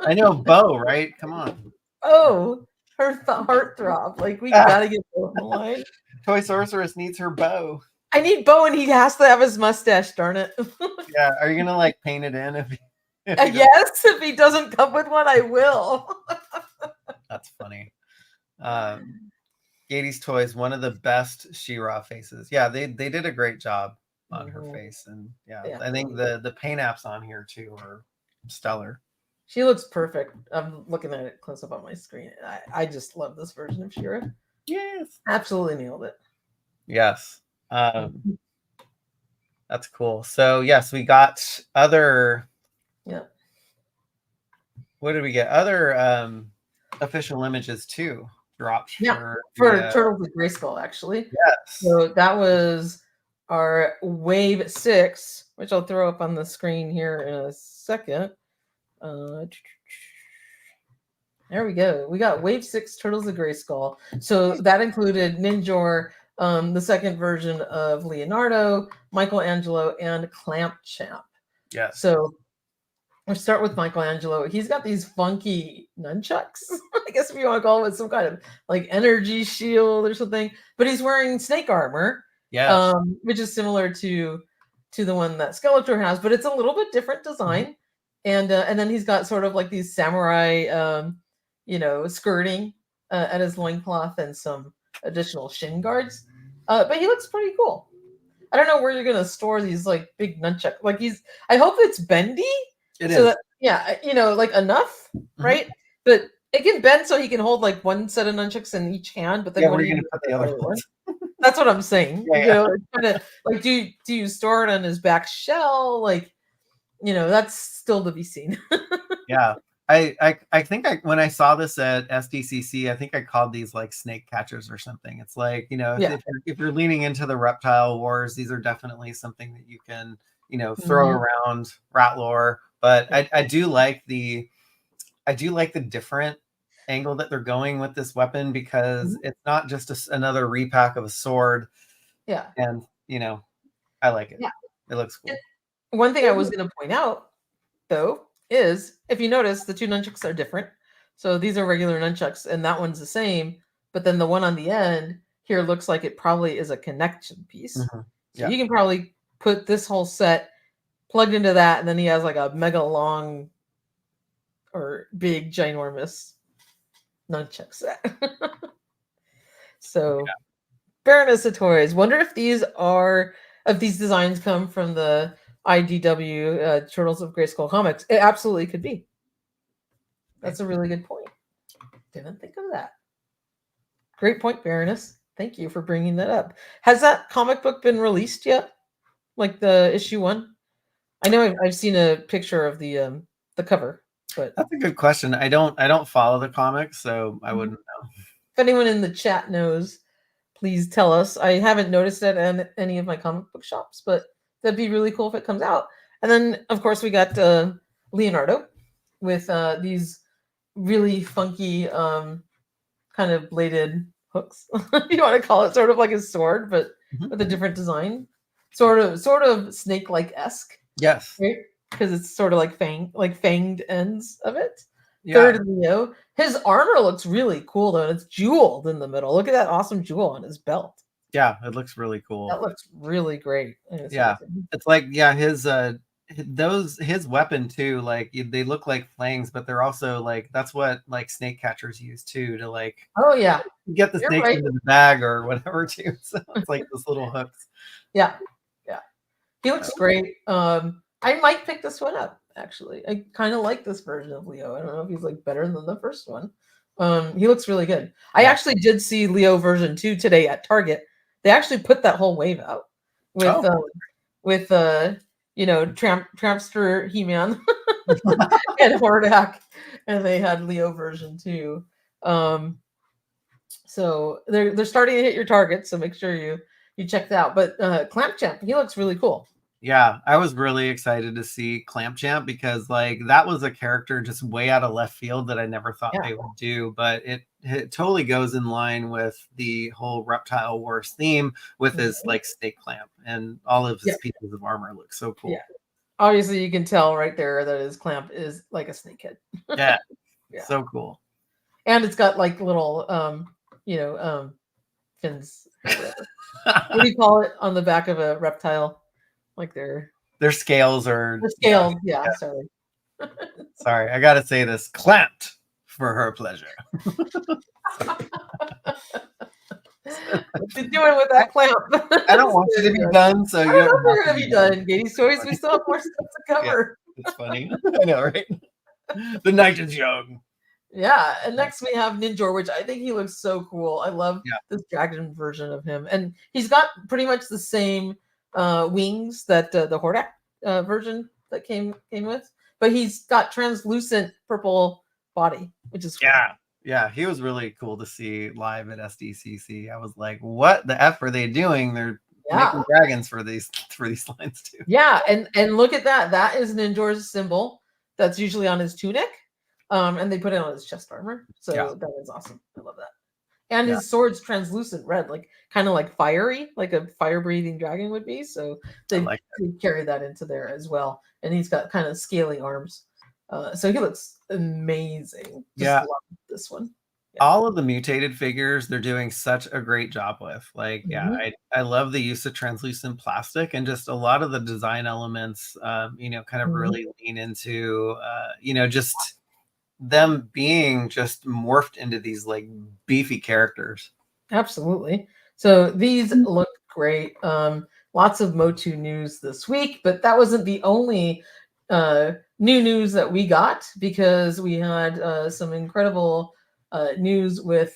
Speaker 1: I know Bo, right? Come on.
Speaker 3: Oh, her heartthrob. Like we gotta get Bo on the line.
Speaker 1: Toy Sorceress needs her Bo.
Speaker 3: I need Bo, and he has to have his mustache. Darn it.
Speaker 1: Yeah. Are you gonna like paint it in if
Speaker 3: yes, if he doesn't come with one, I will.
Speaker 1: That's funny. Gatey's Toys, one of the best She-Ra faces. Yeah, they did a great job on her face, and I think the paint apps on here too are stellar.
Speaker 3: She looks perfect. I'm looking at it close up on my screen. I just love this version of She-Ra.
Speaker 1: Yes,
Speaker 3: absolutely nailed it.
Speaker 1: Yes. That's cool. So yes, we got other. Yeah. What did we get? Other official images too dropped.
Speaker 3: For Turtles with Grayskull, actually.
Speaker 1: Yes.
Speaker 3: So that was our Wave 6, which I'll throw up on the screen here in a second. There we go. We got Wave 6 Turtles of Grayskull. So that included Ninjor, the second version of Leonardo, Michelangelo, and Clamp Champ.
Speaker 1: Yeah.
Speaker 3: So we'll start with Michelangelo. He's got these funky nunchucks. I guess if you want to call it some kind of like energy shield or something. But he's wearing snake armor, which is similar to the one that Skeletor has, but it's a little bit different design. And then he's got sort of like these samurai, skirting at his loincloth and some additional shin guards. But he looks pretty cool. I don't know where you're gonna store these like big nunchuck. Like I hope it's bendy.
Speaker 1: It is.
Speaker 3: That, like enough, right? But it can bend so he can hold like one set of nunchucks in each hand. But then
Speaker 1: what are you gonna put the other ones?
Speaker 3: That's what I'm saying. Kind of like do you store it on his back shell? Like, that's still to be seen.
Speaker 1: Yeah. I think when I saw this at SDCC, I think I called these like snake catchers or something. It's like, if you're leaning into the reptile wars, these are definitely something that you can, throw around rat lore. But I do like the different angle that they're going with this weapon, because it's not just another repack of a sword.
Speaker 3: Yeah.
Speaker 1: And, I like it.
Speaker 3: Yeah.
Speaker 1: It looks cool.
Speaker 3: One thing I was going to point out, though, is if you notice, the two nunchucks are different. So these are regular nunchucks, and that one's the same. But then the one on the end here looks like it probably is a connection piece. So you can probably put this whole set plugged into that, and then he has like a mega long or big ginormous nunchuck set. So Baroness of Toys. Wonder if these designs come from the IDW Turtles of Grayskull comics. It absolutely could be. That's a really good point. Didn't think of that. Great point, Baroness. Thank you for bringing that up. Has that comic book been released yet? Like the issue 1? I know I've seen a picture of the cover, but
Speaker 1: that's a good question. I don't follow the comics, so I wouldn't know.
Speaker 3: If anyone in the chat knows, please tell us. I haven't noticed it in any of my comic book shops, but that'd be really cool if it comes out. And then, of course, we got Leonardo with these really funky kind of bladed hooks. You want to call it sort of like a sword, but with a different design. Sort of snake-like-esque.
Speaker 1: Yes.
Speaker 3: Right? Because it's sort of like fanged ends of it. Yeah. Third Leo. His armor looks really cool, though, and it's jeweled in the middle. Look at that awesome jewel on his belt.
Speaker 1: Yeah, it looks really cool.
Speaker 3: That looks really great.
Speaker 1: Yeah, it's like his weapon too. Like they look like fangs, but they're also like that's what like snake catchers use too to like.
Speaker 3: Oh yeah,
Speaker 1: get the snake into the bag or whatever too. So it's like those little hooks.
Speaker 3: Yeah, he looks great. I might pick this one up. Actually, I kind of like this version of Leo. I don't know if he's like better than the first one. He looks really good. I actually did see Leo version 2 today at Target. They actually put that whole wave out with Trampster He-Man and Hordak, and they had Leo version 2. So they're starting to hit your Target. So make sure you check that out. But Clamp Champ, he looks really cool.
Speaker 1: Yeah, I was really excited to see Clamp Champ because like that was a character just way out of left field that I never thought they would do, but it totally goes in line with the whole Reptile Wars theme with his like snake clamp, and all of his pieces of armor look so cool.
Speaker 3: Yeah, obviously you can tell right there that his clamp is like a snake head.
Speaker 1: Yeah, so cool.
Speaker 3: And it's got like little fins. What do you call it on the back of a reptile? Like their
Speaker 1: scales are
Speaker 3: scales. Yeah.
Speaker 1: Sorry, I gotta say this. Clamped for her pleasure.
Speaker 3: What you doing with that clamp?
Speaker 1: I don't want you to be done, so
Speaker 3: you're going to be done. Gatey's Toys, we still have more stuff to cover.
Speaker 1: Yeah, it's funny. I know, right? The night is young.
Speaker 3: Yeah, and next we have Ninjor, which I think he looks so cool. I love this dragon version of him, and he's got pretty much the same wings that the Hordak version that came with, but he's got translucent purple body, which is cool.
Speaker 1: Yeah, he was really cool to see live at SDCC. I was like, what the F are they doing? They're making dragons for these lines too.
Speaker 3: Yeah, and look at that. That is Ninjor's symbol that's usually on his tunic. And they put it on his chest armor. So that is awesome. I love that. And his sword's translucent red, like kind of like fiery, like a fire-breathing dragon would be. So they carry that into there as well. And he's got kind of scaly arms. So he looks amazing. Just love this one.
Speaker 1: Yeah. All of the mutated figures, they're doing such a great job with. Like, I love the use of translucent plastic, and just a lot of the design elements, kind of really lean into, just them being just morphed into these like beefy characters.
Speaker 3: Absolutely. So these look great. Lots of MOTU news this week, but that wasn't the only new news that we got, because we had some incredible news with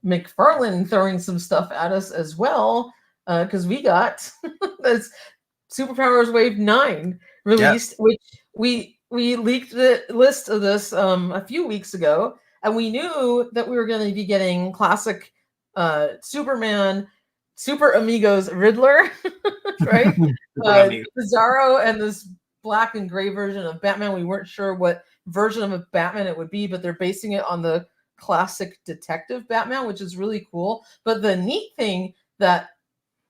Speaker 3: McFarlane throwing some stuff at us as well, because we got this Superpowers Wave 9 released, which we leaked the list of this a few weeks ago, and we knew that we were going to be getting classic Superman, Super Amigos Riddler, right? Bizarro, and this black and gray version of Batman. We weren't sure what version of Batman it would be, but they're basing it on the classic detective Batman, which is really cool. But the neat thing that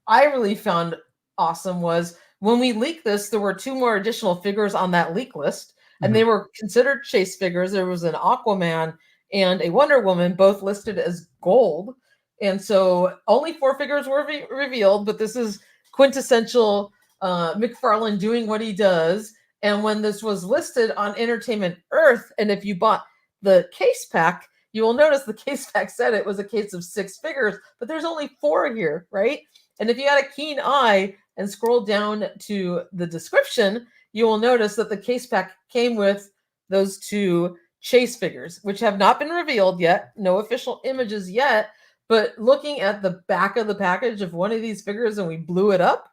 Speaker 3: I really found awesome was when we leaked this, there were 2 more additional figures on that leak list, and they were considered chase figures. There was an Aquaman and a Wonder Woman, both listed as gold. And so only 4 figures were revealed, but this is quintessential McFarlane doing what he does. And when this was listed on Entertainment Earth, and if you bought the case pack, you will notice the case pack said it was a case of 6 figures, but there's only 4 here, right? And if you had a keen eye and scroll down to the description, you will notice that the case pack came with those 2 chase figures, which have not been revealed yet. No official images yet, but looking at the back of the package of one of these figures, and we blew it up,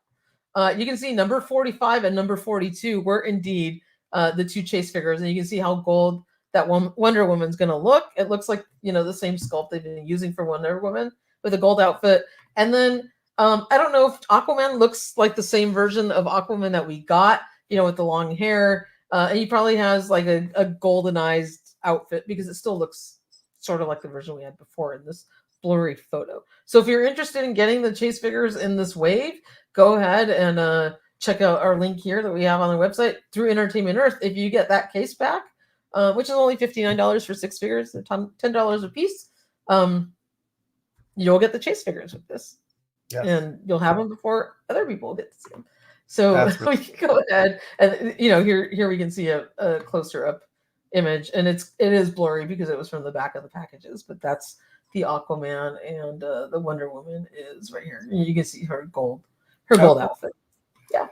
Speaker 3: you can see number 45 and number 42 were indeed the 2 chase figures, and you can see how gold that Wonder Woman's going to look. It looks like, the same sculpt they've been using for Wonder Woman with a gold outfit. And then I don't know if Aquaman looks like the same version of Aquaman that we got, with the long hair. And he probably has like a goldenized outfit, because it still looks sort of like the version we had before in this blurry photo. So if you're interested in getting the chase figures in this wave, go ahead and check out our link here that we have on the website through Entertainment Earth. If you get that case pack, which is only $59 for 6 figures, they're $10 a piece, you'll get the chase figures with this. Yes. And you'll have them before other people get to see them. So we can go ahead and, here we can see a closer up image, and it is blurry because it was from the back of the packages, but that's the Aquaman, and the Wonder Woman is right here. And you can see her gold outfit. Yeah.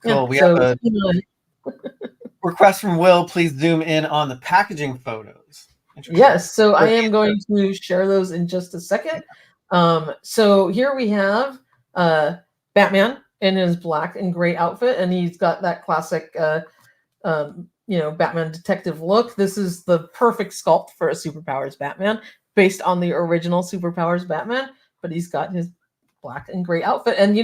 Speaker 1: Cool. We have a request from Will. Please zoom in on the packaging photos.
Speaker 3: Yes. So I am going to share those in just a second. So here we have Batman in his black and gray outfit, and he's got that classic Batman detective look. This is the perfect sculpt for a Superpowers Batman, based on the original Superpowers Batman, but he's got his black and gray outfit. And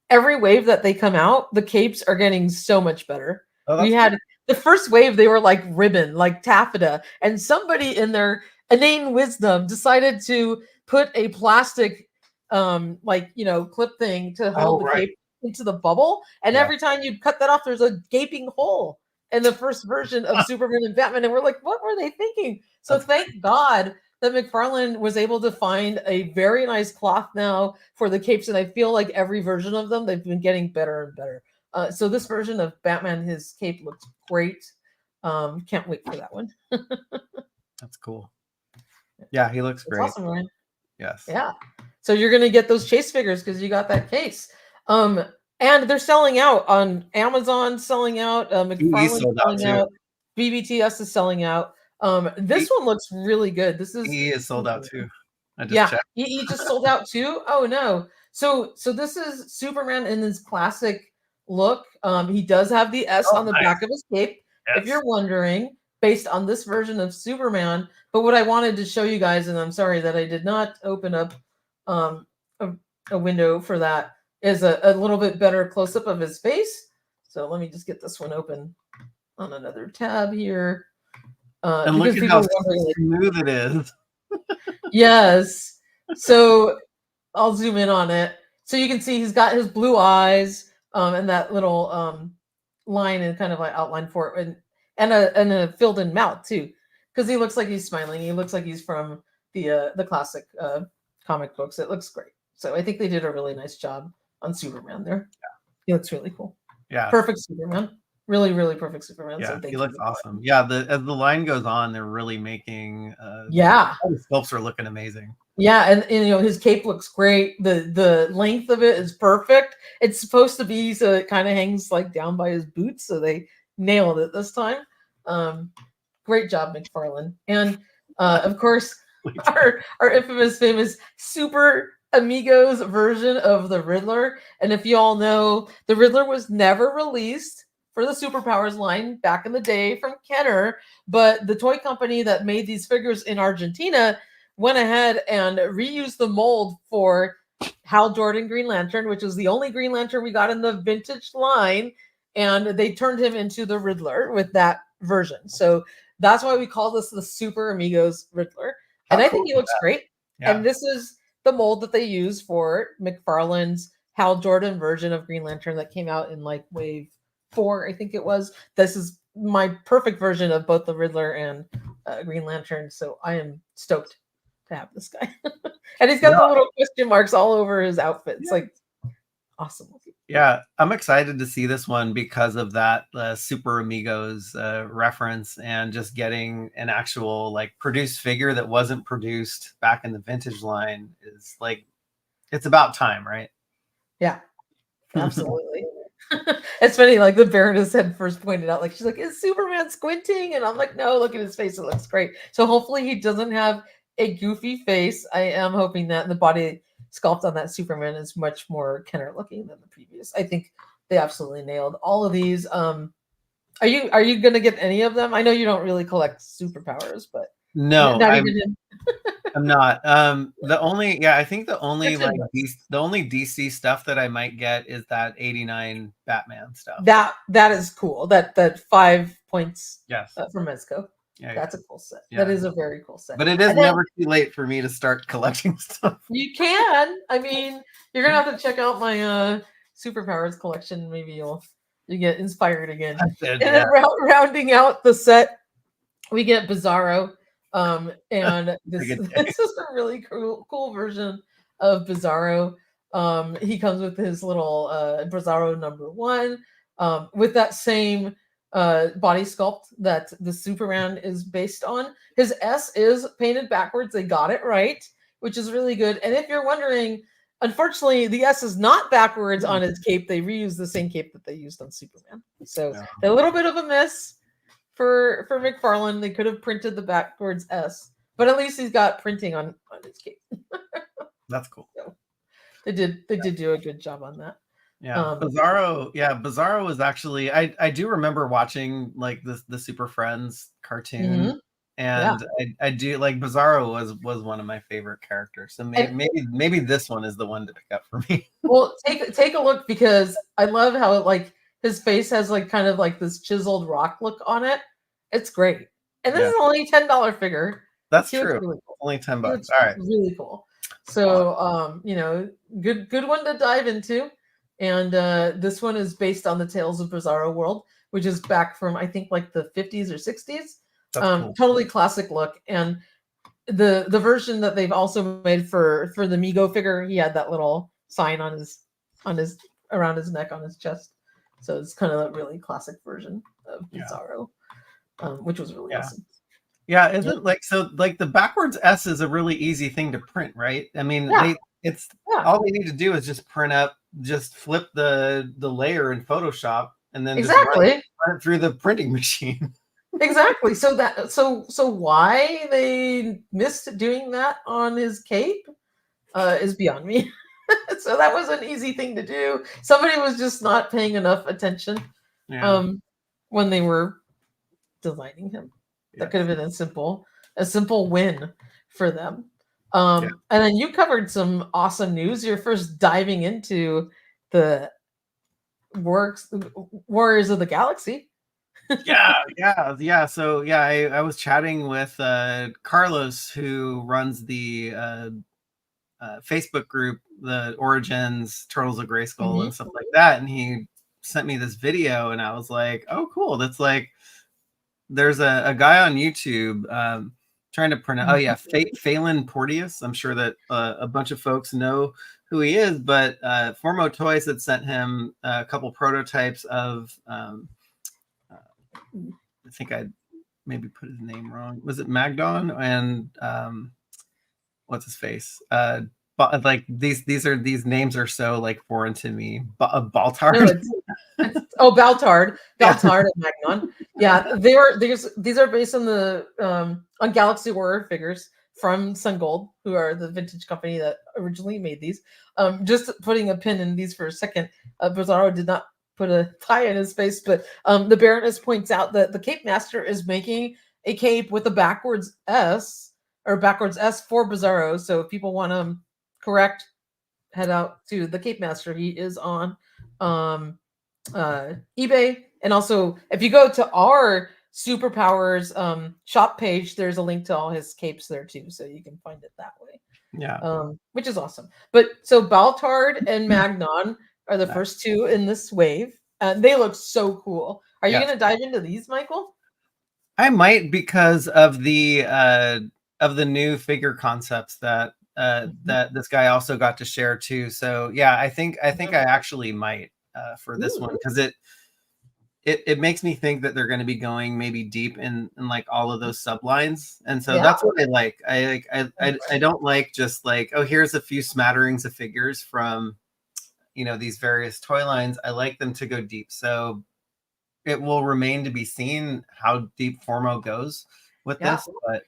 Speaker 3: every wave that they come out, the capes are getting so much better. We had the first wave, they were like ribbon, like taffeta, and somebody in their inane wisdom decided to put a plastic clip thing to hold the cape into the bubble, and every time you cut that off, there's a gaping hole in the first version of Superman and Batman, and we're like, what were they thinking? So thank God that McFarlane was able to find a very nice cloth now for the capes, and I feel like every version of them, they've been getting better and better. So this version of Batman, his cape looks great. Can't wait for that one.
Speaker 1: That's cool. Yeah, he looks great.
Speaker 3: Awesome, Ryan.
Speaker 1: Yes.
Speaker 3: Yeah. So you're going to get those chase figures because you got that case. And they're selling out on Amazon, selling out. McFarlane selling out. BBTS is selling out. This one looks really good.
Speaker 1: He is sold out too. I just checked.
Speaker 3: He just sold out too. Oh no. So this is Superman in his classic look. He does have the S on the back of his cape. Yes. If you're wondering, based on this version of Superman. But what I wanted to show you guys, and I'm sorry that I did not open up a window for that, is a little bit better close-up of his face. So let me just get this one open on another tab here.
Speaker 1: And look at how smooth it is.
Speaker 3: Yes. So I'll zoom in on it. So you can see he's got his blue eyes, and that little line and kind of like outline for it, and a filled in mouth too, because he looks like he's smiling. He looks like he's from the classic comic books. It looks great. So I think they did a really nice job on Superman there. Yeah. He looks really cool.
Speaker 1: Yeah.
Speaker 3: Perfect Superman. Really, really perfect Superman.
Speaker 1: Yeah,
Speaker 3: So
Speaker 1: he looks awesome. Yeah, as the line goes on, they're really making all the sculpts are looking amazing.
Speaker 3: Yeah, and you know, his cape looks great. The length of it is perfect. It's supposed to be so it kind of hangs like down by his boots, so they nailed it this time. Great job, McFarlane. And of course, our infamous, famous Super Amigos version of the Riddler. And if you all know, the Riddler was never released for the Superpowers line back in the day from Kenner, but the toy company that made these figures in Argentina went ahead and reused the mold for Hal Jordan Green Lantern, which was the only Green Lantern we got in the vintage line, and they turned him into the Riddler with that version. So that's why we call this the Super Amigos Riddler. And I think he looks great. Yeah. And this is the mold that they use for McFarlane's Hal Jordan version of Green Lantern that came out in like wave 4, I think it was. This is my perfect version of both the Riddler and Green Lantern. So I am stoked to have this guy. And he's got the little question marks all over his outfit. It's like awesome looking.
Speaker 1: Yeah, I'm excited to see this one because of that Super Amigos reference, and just getting an actual like produced figure that wasn't produced back in the vintage line is like, it's about time, right?
Speaker 3: Yeah, absolutely. It's funny, like the Baroness had first pointed out, like she's like, is Superman squinting? And I'm like, no, look at his face, it looks great. So hopefully he doesn't have a goofy face. I am hoping that the body sculpt on that Superman is much more Kenner looking than the previous. I think they absolutely nailed all of these. Are you gonna get any of them? I know you don't really collect superpowers, but
Speaker 1: no, I'm not. I think the only DC stuff that I might get is that 89 Batman stuff.
Speaker 3: That is cool. That 5 points from Mezco.
Speaker 1: Yeah,
Speaker 3: that's a cool set. Yeah. That is a very cool set.
Speaker 1: But it is never too late for me to start collecting stuff.
Speaker 3: You can. I mean, you're gonna have to check out my Superpowers collection. Maybe you get inspired again. Then rounding out the set, we get Bizarro. And this is a really cool version of Bizarro. He comes with his little Bizarro #1 with that same body sculpt that the Superman is based on. His S is painted backwards. They got it right, which is really good. And if you're wondering, unfortunately, the S is not backwards on his cape. They reused the same cape that they used on Superman. So a little bit of a miss for McFarlane. They could have printed the backwards S, but at least he's got printing on his cape.
Speaker 1: That's cool.
Speaker 3: So they did do a good job on that.
Speaker 1: Yeah, Bizarro was actually, I do remember watching like the Super Friends cartoon, and I do like Bizarro was one of my favorite characters. So maybe this one is the one to pick up for me.
Speaker 3: Well, take a look, because I love how like his face has like kind of like this chiseled rock look on it. It's great, and this is only $10 figure.
Speaker 1: That's true. Really cool. Only $10. All right,
Speaker 3: really cool. So good one to dive into. And this one is based on the Tales of Bizarro World, which is back from, I think, like the 50s or 60s. Cool. Totally classic look. And the version that they've also made for the Mego figure, he had that little sign on his around his neck on his chest. So it's kind of a really classic version of Bizarro, which was really awesome.
Speaker 1: Yeah, isn't like the backwards S is a really easy thing to print, right? I mean, all they need to do is just print up, just flip the layer in Photoshop, and then just run it through the printing machine.
Speaker 3: Exactly. So why they missed doing that on his cape is beyond me. So that was an easy thing to do. Somebody was just not paying enough attention when they were designing him. That could have been a simple win for them. And then you covered some awesome news. You're first diving into the Warriors of the Galaxy.
Speaker 1: Yeah. So yeah, I was chatting with Carlos, who runs the Facebook group, the Origins Turtles of Grayskull and stuff like that, and he sent me this video, and I was like, oh, cool. That's like, there's a guy on YouTube trying to pronounce. Oh yeah, Phelan Porteous. I'm sure that a bunch of folks know who he is, but Formo Toys had sent him a couple prototypes of. I think I maybe put his name wrong. Was it Magdon and what's his face? But like these names are so like foreign to me. Baltard.
Speaker 3: No, Baltard and Magnon. Yeah, these are based on the on Galaxy Warrior figures from Sungold, who are the vintage company that originally made these. Just putting a pin in these for a second. Bizarro did not put a tie in his face, but the Baroness points out that the Cape Master is making a cape with a backwards S or backwards S for Bizarro. So if people want to correct, head out to the Cape Master. He is on eBay, and also if you go to our Superpowers shop page, there's a link to all his capes there too, so you can find it that way.
Speaker 1: Yeah,
Speaker 3: which is awesome. But so Baltard and Magnon are the first two in this wave, and they look so cool. Are you going to dive into these, Michael?
Speaker 1: I might, because of the new figure concepts that that this guy also got to share too. So yeah, I think I actually might for this one, because it makes me think that they're going to be going maybe deep in like all of those sublines, and so that's what I like. I don't like just like, oh, here's a few smatterings of figures from, you know, these various toy lines. I like them to go deep. So it will remain to be seen how deep Formo goes with this, but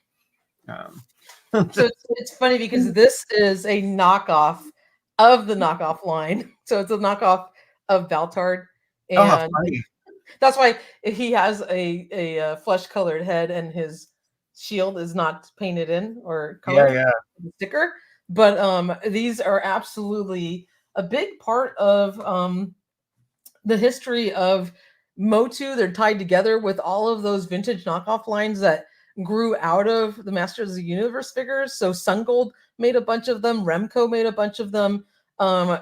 Speaker 3: so it's funny because this is a knockoff of the knockoff line. So it's a knockoff of Baltard, and that's why he has a flesh colored head and his shield is not painted in or colored sticker. But these are absolutely a big part of the history of MOTU. They're tied together with all of those vintage knockoff lines that grew out of the Masters of the Universe figures. So Sungold made a bunch of them. Remco made a bunch of them.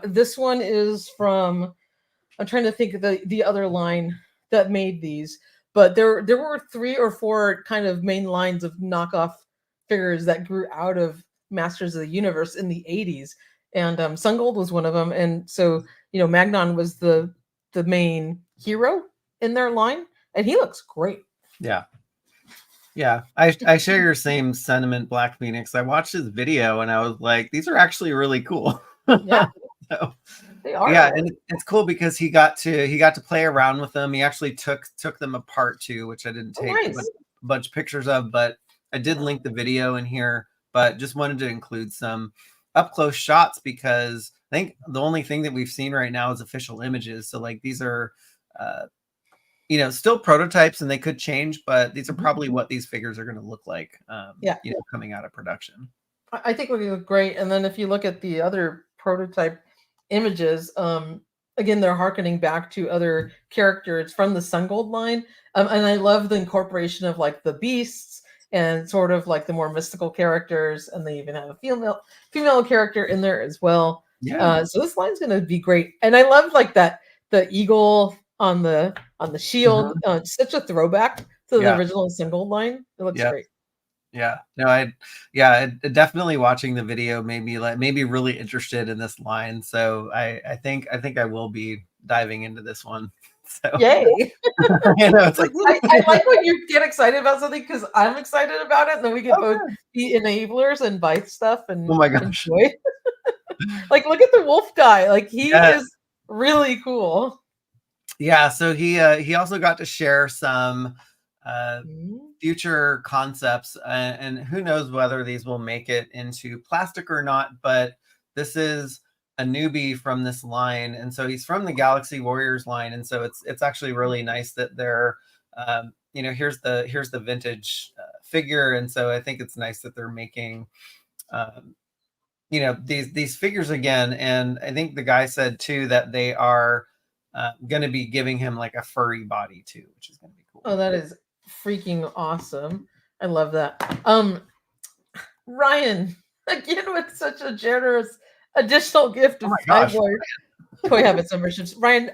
Speaker 3: This one is from, I'm trying to think of the other line that made these, but there were 3 or 4 kind of main lines of knockoff figures that grew out of Masters of the Universe in the 80s. And Sungold was one of them. And so, you know, Magnon was the main hero in their line, and he looks great.
Speaker 1: Yeah, I share your same sentiment, Black Phoenix. I watched his video and I was like, these are actually really cool.
Speaker 3: Yeah,
Speaker 1: so,
Speaker 3: they are.
Speaker 1: Yeah, and it's cool because he got to play around with them. He actually took them apart too, which I didn't take a bunch of pictures of, but I did link the video in here. But just wanted to include some up close shots, because I think the only thing that we've seen right now is official images. So like, these are you know, still prototypes, and they could change, but these are probably what these figures are going to look like, you know, coming out of production.
Speaker 3: I think would look great. And then if you look at the other prototype images, again, they're harkening back to other characters from the Sungold line. And I love the incorporation of like the beasts and sort of like the more mystical characters, and they even have a female character in there as well.
Speaker 1: Yeah.
Speaker 3: So this line's going to be great. And I love like that the eagle on the shield. Such a throwback to the original Sungold line. It looks great.
Speaker 1: Yeah, no, definitely watching the video made me really interested in this line. So I think I will be diving into this one. So
Speaker 3: yay!
Speaker 1: You know, it's like,
Speaker 3: I like when you get excited about something, because I'm excited about it, and then we can both be enablers and buy stuff and
Speaker 1: oh my gosh,
Speaker 3: enjoy. Like, look at the wolf guy. Like, he is really cool.
Speaker 1: Yeah, so he also got to share some future concepts, and who knows whether these will make it into plastic or not, but this is a newbie from this line, and so he's from the Galaxy Warriors line, and so it's actually really nice that they're you know, here's the vintage figure, and so I think it's nice that they're making you know, these figures again. And I think the guy said too that they are going to be giving him like a furry body too, which is going to be cool.
Speaker 3: Oh, that is freaking awesome. I love that. Ryan, again with such a generous additional gift
Speaker 1: Oh
Speaker 3: of
Speaker 1: my
Speaker 3: 5
Speaker 1: gosh.
Speaker 3: more Toy Habits memberships. Ryan,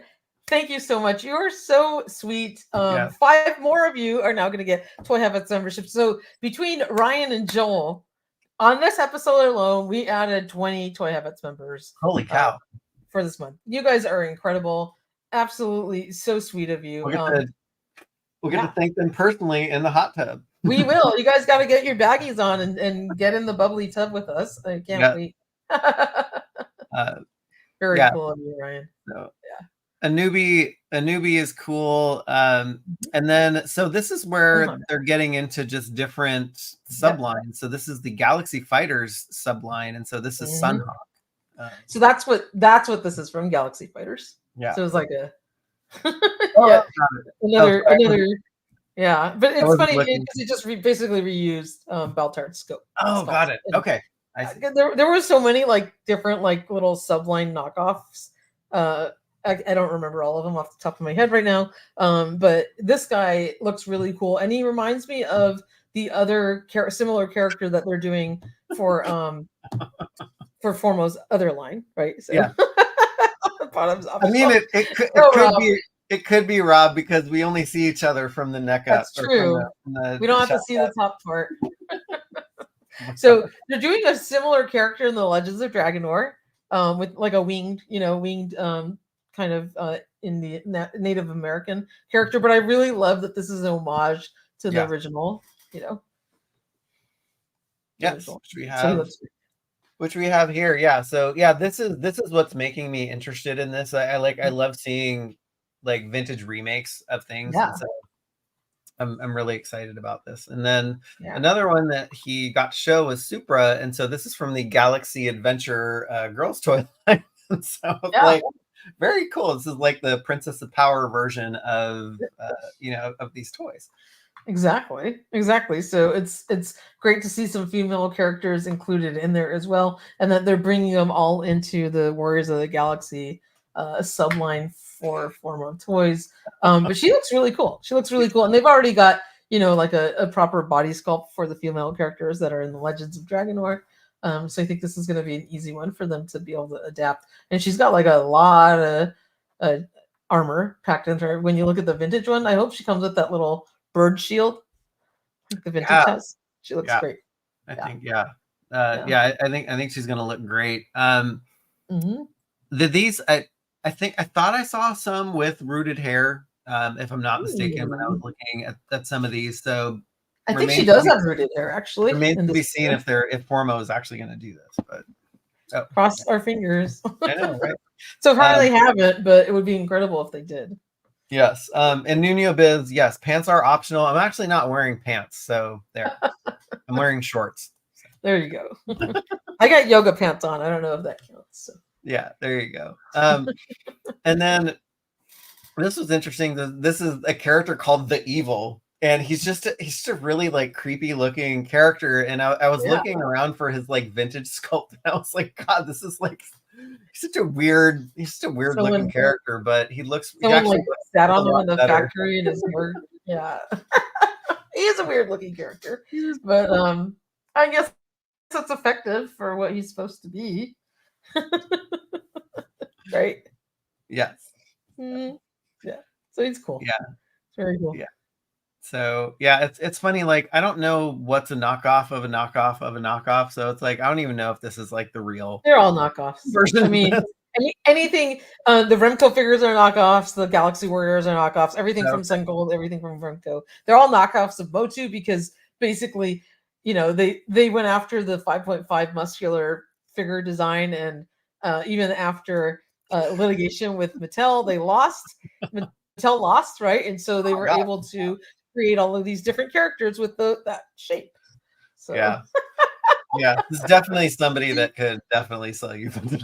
Speaker 3: thank you so much. You're so sweet.
Speaker 1: Yeah.
Speaker 3: 5 more of you are now going to get Toy Habits memberships. So between Ryan and Joel, on this episode alone, we added 20 Toy Habits members.
Speaker 1: Holy cow.
Speaker 3: For this month. You guys are incredible. Absolutely so sweet of you.
Speaker 1: We'll get to thank them personally in the hot tub.
Speaker 3: We will. You guys got to get your baggies on and get in the bubbly tub with us. I can't wait. Very cool of you, Ryan.
Speaker 1: So, a newbie is cool. And then so this is where they're getting into just different sublines. So this is the Galaxy Fighters subline, and so this is Sunhawk.
Speaker 3: So that's what this is from, Galaxy Fighters.
Speaker 1: Yeah.
Speaker 3: So it's like a
Speaker 1: another
Speaker 3: but it's funny because it just basically reused Baltard's scope.
Speaker 1: Oh, got it. Okay.
Speaker 3: There were so many like different like little subline knockoffs. I don't remember all of them off the top of my head right now. But this guy looks really cool, and he reminds me of the other similar character that they're doing for Formo's other line, right? So
Speaker 1: yeah.
Speaker 3: Bottoms up.
Speaker 1: I mean, it could be Rob, because we only see each other from the neck up.
Speaker 3: That's true. We don't have to see the top part. So they're doing a similar character in the Legends of Dragonor, with like a winged kind of in the Native American character. But I really love that this is an homage to the original,
Speaker 1: Yes, which we have here. Yeah. So yeah, this is what's making me interested in this. I love seeing like vintage remakes of things.
Speaker 3: Yeah.
Speaker 1: And so I'm really excited about this. And then another one that he got to show was Supra. And so this is from the Galaxy Adventure girls toy line. So like very cool. This is like the Princess of Power version of of these toys.
Speaker 3: Exactly. So it's great to see some female characters included in there as well, and that they're bringing them all into the Warriors of the Galaxy subline for Formo toys. But she looks really cool. And they've already got like a proper body sculpt for the female characters that are in the Legends of Dragonor. So I think this is going to be an easy one for them to be able to adapt. And she's got like a lot of armor packed into her. When you look at the vintage one, I hope she comes with that little bird shield. The vintage has. She looks great.
Speaker 1: I think I think she's gonna look great. These I thought I saw some with rooted hair, if I'm not mistaken, when I was looking at some of these. So
Speaker 3: I think she does have rooted hair, actually.
Speaker 1: Remains to be seen if Formo is actually going to do this. But
Speaker 3: cross our fingers.
Speaker 1: I know, right?
Speaker 3: So far they haven't, but it would be incredible if they did.
Speaker 1: Yes. And Nuno Biz, yes, pants are optional. I'm actually not wearing pants, so there. I'm wearing shorts.
Speaker 3: There you go. I got yoga pants on. I don't know if that counts. So.
Speaker 1: Yeah, there you go. And then this was interesting. This is a character called the Evil, and he's just a really like creepy looking character. And I was looking around for his like vintage sculpt, and I was like, God, this is like he's such a weird looking character, but he actually
Speaker 3: sat on him in the factory and his hair. Yeah. He is a weird looking character. But I guess it's effective for what he's supposed to be. Right?
Speaker 1: Yes.
Speaker 3: Yeah. So he's cool.
Speaker 1: Yeah.
Speaker 3: It's very cool.
Speaker 1: Yeah. So yeah, it's funny. Like I don't know what's a knockoff of a knockoff of a knockoff. So it's like I don't even know if this is like the real.
Speaker 3: They're all knockoffs.
Speaker 1: Version.
Speaker 3: I mean, anything. The Remco figures are knockoffs. The Galaxy Warriors are knockoffs. Everything from Sun Gold, everything from Remco. They're all knockoffs of MOTU because basically, they went after the 5.5 muscular figure design, and even after litigation with Mattel, they lost. Mattel lost, right? And so they were able to create all of these different characters with that shape. So
Speaker 1: yeah. There's definitely somebody that could definitely sell you something.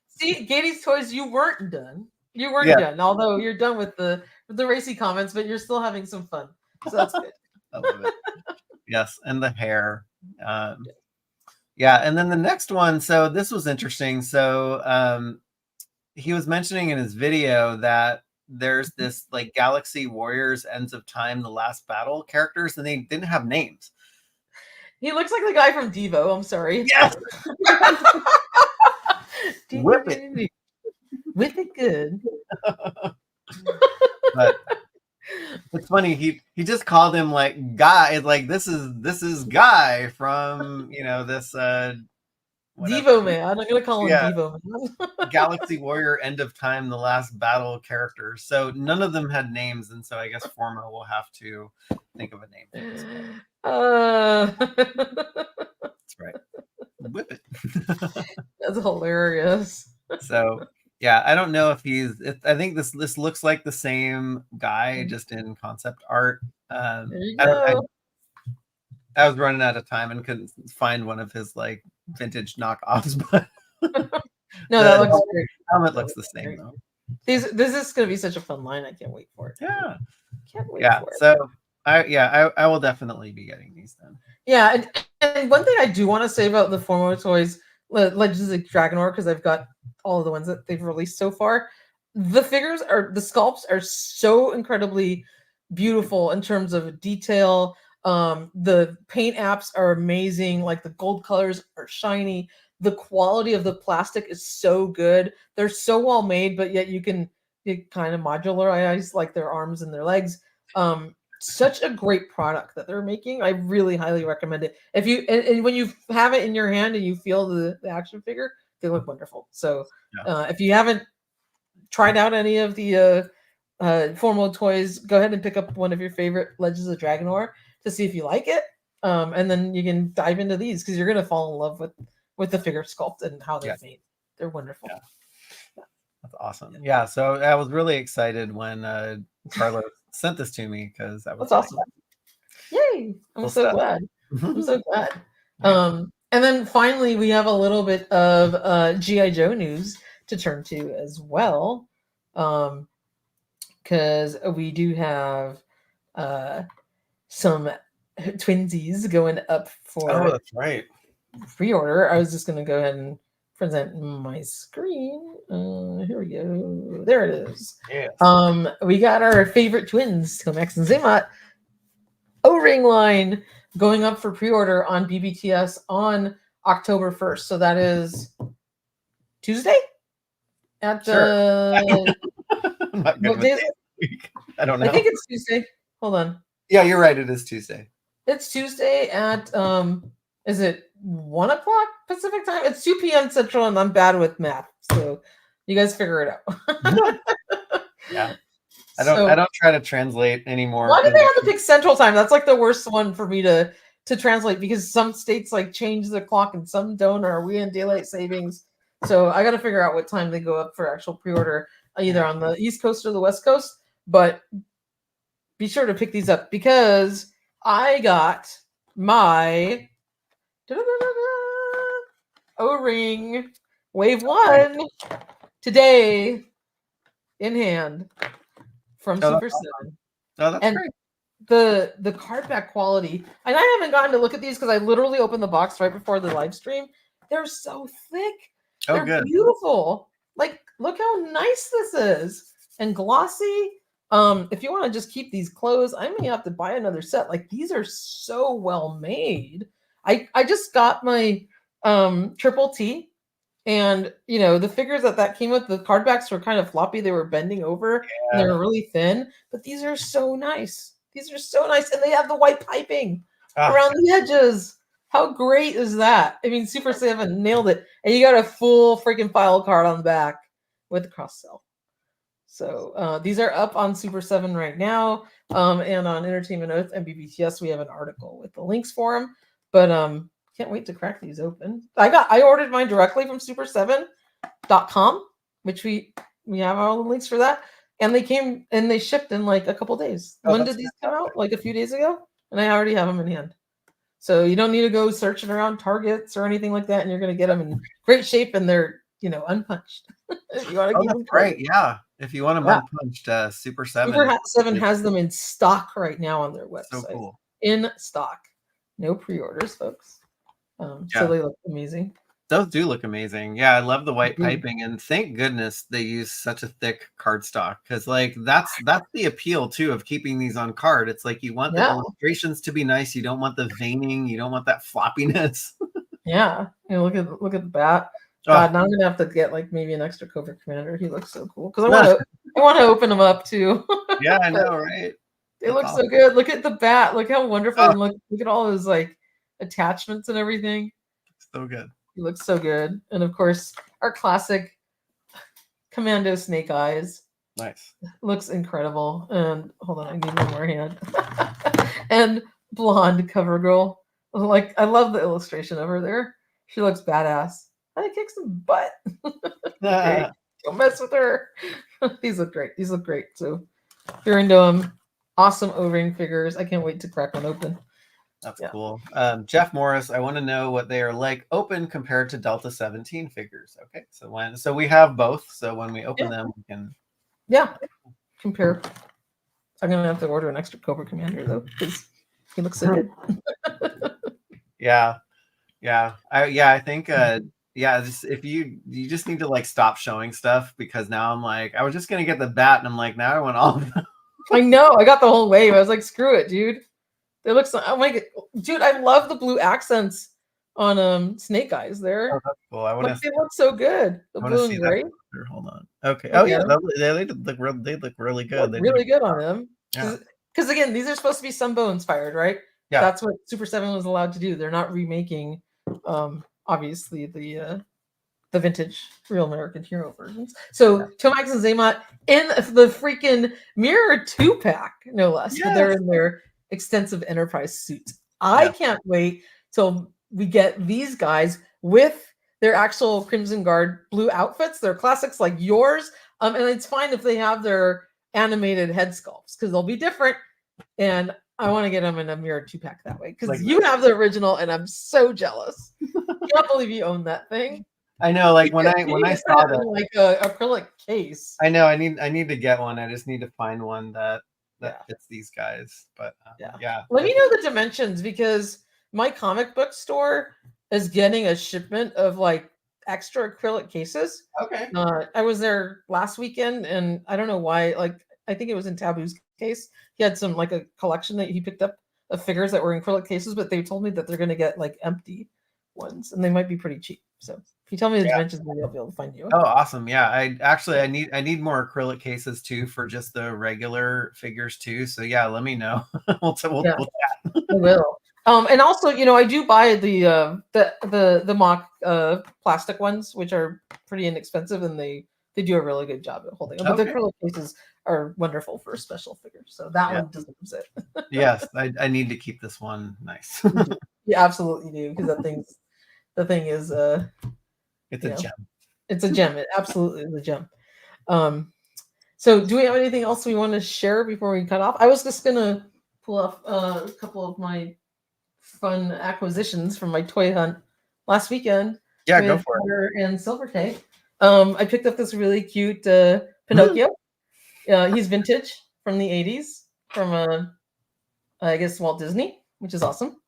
Speaker 3: See, Gatey's Toys, you weren't done. You weren't done, although you're done with the racy comments, but you're still having some fun. So that's good.
Speaker 1: I love it. Yes, and the hair. And then the next one. So this was interesting. So he was mentioning in his video that there's this like Galaxy Warriors Ends of Time, The Last Battle characters, and they didn't have names.
Speaker 3: He looks like the guy from Devo. I'm sorry.
Speaker 1: Yes. Whip it.
Speaker 3: Whip it good.
Speaker 1: But it's funny, he just called him like Guy, like this is Guy from this
Speaker 3: Devo Man. I'm gonna call him Devo
Speaker 1: Man. Galaxy Warrior End of Time, The Last Battle characters. So none of them had names, and so I guess Formo will have to think of a name. That's right. Whip it.
Speaker 3: That's hilarious.
Speaker 1: So yeah, I don't know if I think this looks like the same guy, just in concept art.
Speaker 3: There you go.
Speaker 1: I was running out of time and couldn't find one of his like vintage knockoffs, but
Speaker 3: no, that looks great.
Speaker 1: Helmet looks the same though.
Speaker 3: This is going to be such a fun line. I can't wait for it.
Speaker 1: Yeah,
Speaker 3: can't wait.
Speaker 1: Yeah,
Speaker 3: for it.
Speaker 1: So I will definitely be getting these then.
Speaker 3: Yeah, and one thing I do want to say about the Formo toys, Legends of Dragonor, because I've got all of the ones that they've released so far. The sculpts are so incredibly beautiful in terms of detail. The paint apps are amazing. Like the gold colors are shiny. The quality of the plastic is so good. They're so well made, but yet you kind of modularize like their arms and their legs. Such a great product that they're making. I really highly recommend it. If you and when you have it in your hand and you feel the action figure, they look wonderful. So if you haven't tried out any of the Formo toys, go ahead and pick up one of your favorite Legends of Dragonor to see if you like it. And then you can dive into these because you're gonna fall in love with the figure sculpt and how they're made. They're wonderful.
Speaker 1: Yeah. That's awesome. Yeah, so I was really excited when Carlos sent this to me because that's
Speaker 3: awesome. Yay! I'm so glad. I'm so glad. And then finally, we have a little bit of G.I. Joe news to turn to as well, because we do have some twinsies going up for
Speaker 1: that's right.
Speaker 3: pre-order. I was just going to go ahead and present my screen. Here we go. There it is.
Speaker 1: Yes.
Speaker 3: We got our favorite twins, Tomax and Zaymot, O-ring line going up for pre-order on BBTS on October 1st. So that is Tuesday? At
Speaker 1: I'm not good with this week. I don't know.
Speaker 3: I think it's Tuesday. Hold on.
Speaker 1: Yeah, you're right. It is Tuesday.
Speaker 3: It's Tuesday at is it 1 o'clock Pacific time? It's 2 p.m. Central, and I'm bad with math, so you guys figure it out.
Speaker 1: Yeah. I don't try to translate anymore.
Speaker 3: Why do they have to pick Central Time? That's like the worst one for me to translate because some states like change the clock and some don't, or are we in daylight savings? So I got to figure out what time they go up for actual pre-order, either on the East Coast or the West Coast. But be sure to pick these up because I got my O-ring Wave 1 today in hand from Super 7.
Speaker 1: Oh, that's great.
Speaker 3: The card back quality, and I haven't gotten to look at these because I literally opened the box right before the live stream. They're so thick. They're
Speaker 1: good.
Speaker 3: Beautiful. Like, look how nice this is. And glossy. If you want to just keep these clothes, I may have to buy another set. Like, these are so well made. I just got my Triple T, and the figures that came with, the card backs were kind of floppy. They were bending over and they were really thin, but these are so nice. These are so nice, and they have the white piping around the edges. How great is that? I mean, Super 7 nailed it, and you got a full freaking file card on the back with the cross sell. So these are up on Super 7 right now, and on Entertainment Earth and BBTS we have an article with the links for them. But can't wait to crack these open. I ordered mine directly from super7.com, which we have all the links for that. And they came and they shipped in like a couple days. When did these come out? Like a few days ago? And I already have them in hand. So you don't need to go searching around Targets or anything like that. And you're going to get them in great shape, and they're, unpunched. If you want to keep them
Speaker 1: great. Yeah. If you want them unpunched, Super 7.
Speaker 3: Super 7 has them in stock right now on their website.
Speaker 1: So cool.
Speaker 3: In stock. No pre-orders, folks. So they look amazing.
Speaker 1: Those do look amazing. Yeah, I love the white piping, and thank goodness they use such a thick cardstock, because like that's the appeal too of keeping these on card. It's like you want the illustrations to be nice. You don't want the veining. You don't want that floppiness.
Speaker 3: Yeah, you know, look at the bat. God, now I'm gonna have to get like maybe an extra Cobra Commander. He looks so cool because I want to open them up too.
Speaker 1: Yeah, I know, right?
Speaker 3: They look so good. Look at the bat. Look how wonderful. And look at all his like attachments and everything.
Speaker 1: So good.
Speaker 3: He looks so good. And of course, our classic Commando Snake Eyes.
Speaker 1: Nice.
Speaker 3: Looks incredible. And hold on, I need one more hand. And blonde cover girl. Like, I love the illustration of her there. She looks badass. I kick some butt. Don't mess with her. These look great. These look great. So if you're into them, awesome O-ring figures. I can't wait to crack one open.
Speaker 1: That's cool. Jeff Morris, I want to know what they are like open compared to Delta 17 figures. Okay, so we have both. So when we open them, we can
Speaker 3: compare. I'm gonna have to order an extra Cobra Commander though, because he looks so good.
Speaker 1: I think if you just need to like stop showing stuff, because now I'm like, I was just gonna get the bat, and I'm like, now I want all of them.
Speaker 3: I know, I got the whole wave. I was like, screw it, dude. It looks like, oh my god, dude, I love the blue accents on Snake Eyes there.
Speaker 1: Oh, that's cool. I want to.
Speaker 3: They look so good. The blue and gray.
Speaker 1: Hold on. Okay. Oh yeah, they look really good.
Speaker 3: They really good on them. Because again, these are supposed to be Sunbow inspired, right? Yeah. That's what Super 7 was allowed to do. They're not remaking, obviously the vintage Real American Hero versions. So Tomax and Zaymot in the freaking Mirror 2-pack, no less. Yes. But they're in their extensive Enterprise suits. I can't wait till we get these guys with their actual Crimson Guard blue outfits, their classics like yours. And it's fine if they have their animated head sculpts, because they'll be different. And I want to get them in a Mirror 2-pack that way, because you have the original, and I'm so jealous. I can't believe you own that thing.
Speaker 1: I know, like when I saw that,
Speaker 3: like a acrylic case.
Speaker 1: I know I need to get one. I just need to find one that fits these guys. But
Speaker 3: let me know the dimensions, because my comic book store is getting a shipment of like extra acrylic cases.
Speaker 1: Okay.
Speaker 3: I was there last weekend, and I don't know why. Like, I think it was in Taboo's case. He had some like a collection that he picked up of figures that were in acrylic cases, but they told me that they're going to get like empty ones, and they might be pretty cheap. So if you tell me the dimensions, maybe I'll be able to find you.
Speaker 1: Oh, awesome! Yeah, I need more acrylic cases too for just the regular figures too. So yeah, let me know. we'll chat.
Speaker 3: I will. And also, you know, I do buy the mock plastic ones, which are pretty inexpensive, and they do a really good job at holding them. But the acrylic cases are wonderful for special figures, so that one deserves it.
Speaker 1: Yes, I need to keep this one nice.
Speaker 3: You absolutely do, because the thing is
Speaker 1: it's a gem.
Speaker 3: It's a gem. It absolutely is a gem. So do we have anything else we want to share before we cut off? I was just gonna pull off a couple of my fun acquisitions from my toy hunt last weekend.
Speaker 1: Yeah, go for it.
Speaker 3: And Silver Tank. I picked up this really cute Pinocchio. He's vintage from the 80s, from I guess Walt Disney, which is awesome.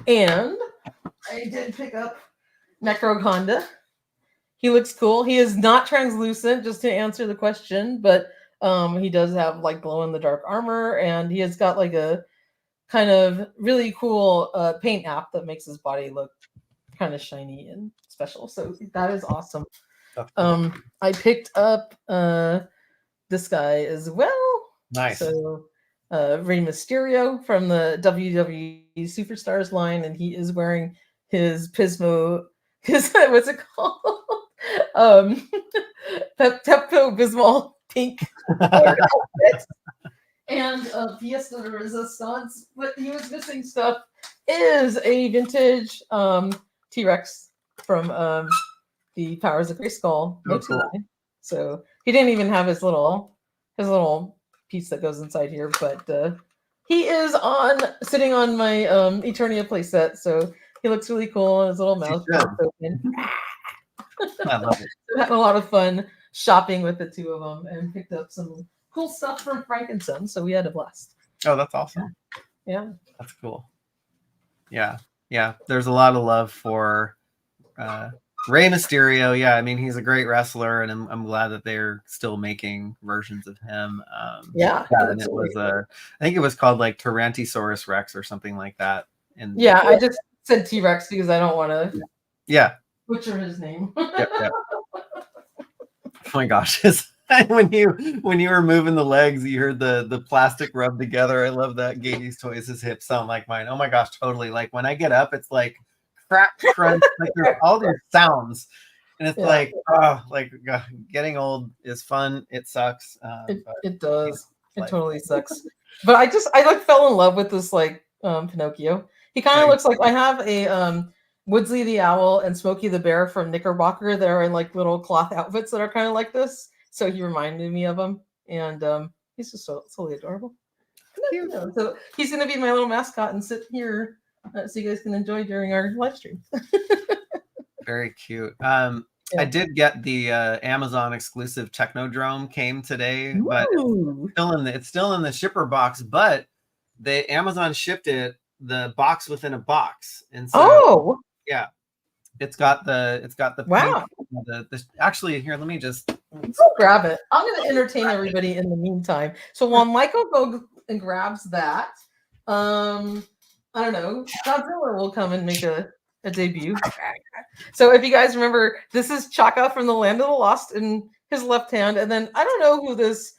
Speaker 3: And I did pick up Necro Honda. He looks cool. He is not translucent, just to answer the question, but he does have like glow in the dark armor, and he has got like a kind of really cool paint app that makes his body look kind of shiny and special. So that is awesome. I picked up this guy as well.
Speaker 1: Nice.
Speaker 3: So Rey Mysterio from the WWE Superstars line, and he is wearing his Pismo, what's it called? Pepto-Bismol pink outfit. And Fiesta de Resistance. What he was missing stuff is a vintage T-Rex from the Powers of Grayskull MOTU line. So he didn't even have his little piece that goes inside here, but he is sitting on my Eternia playset, so he looks really cool. His little mouth is open.
Speaker 1: I love it.
Speaker 3: So I had a lot of fun shopping with the two of them, and picked up some cool stuff from Frank and Son, so we had a blast.
Speaker 1: Oh, that's awesome.
Speaker 3: Yeah.
Speaker 1: That's cool. Yeah. There's a lot of love for Rey Mysterio. Yeah, I mean, he's a great wrestler, and I'm glad that they're still making versions of him. And it was I think it was called like Tyrannosaurus Rex or something like that. And
Speaker 3: I just said T-Rex because I don't want to butcher his name.
Speaker 1: Yep. Oh my gosh. when you were moving the legs, you heard the plastic rub together. I love that. Gady's Toys, his hips sound like mine. Oh my gosh, totally. Like when I get up, it's like crack, crunch, like there's all these sounds. And it's like getting old is fun. It sucks.
Speaker 3: It does. It totally sucks. But I like fell in love with this like Pinocchio. He kind of looks like I have a Woodsley the Owl and Smokey the Bear from Knickerbocker that are in like little cloth outfits that are kind of like this. So he reminded me of him, and he's just so totally adorable. So he's going to be my little mascot and sit here so you guys can enjoy during our live stream.
Speaker 1: Very cute. I did get the Amazon exclusive Technodrome came today, but it's still in the shipper box. But the Amazon shipped it the box within a box, and so it's got the
Speaker 3: wow.
Speaker 1: Actually, here, let me just
Speaker 3: go grab it. I'm going to entertain everybody in the meantime. So while Michael goes and grabs that, I don't know, Godzilla will come and make a debut. So if you guys remember, this is Chaka from the Land of the Lost in his left hand, and then I don't know who this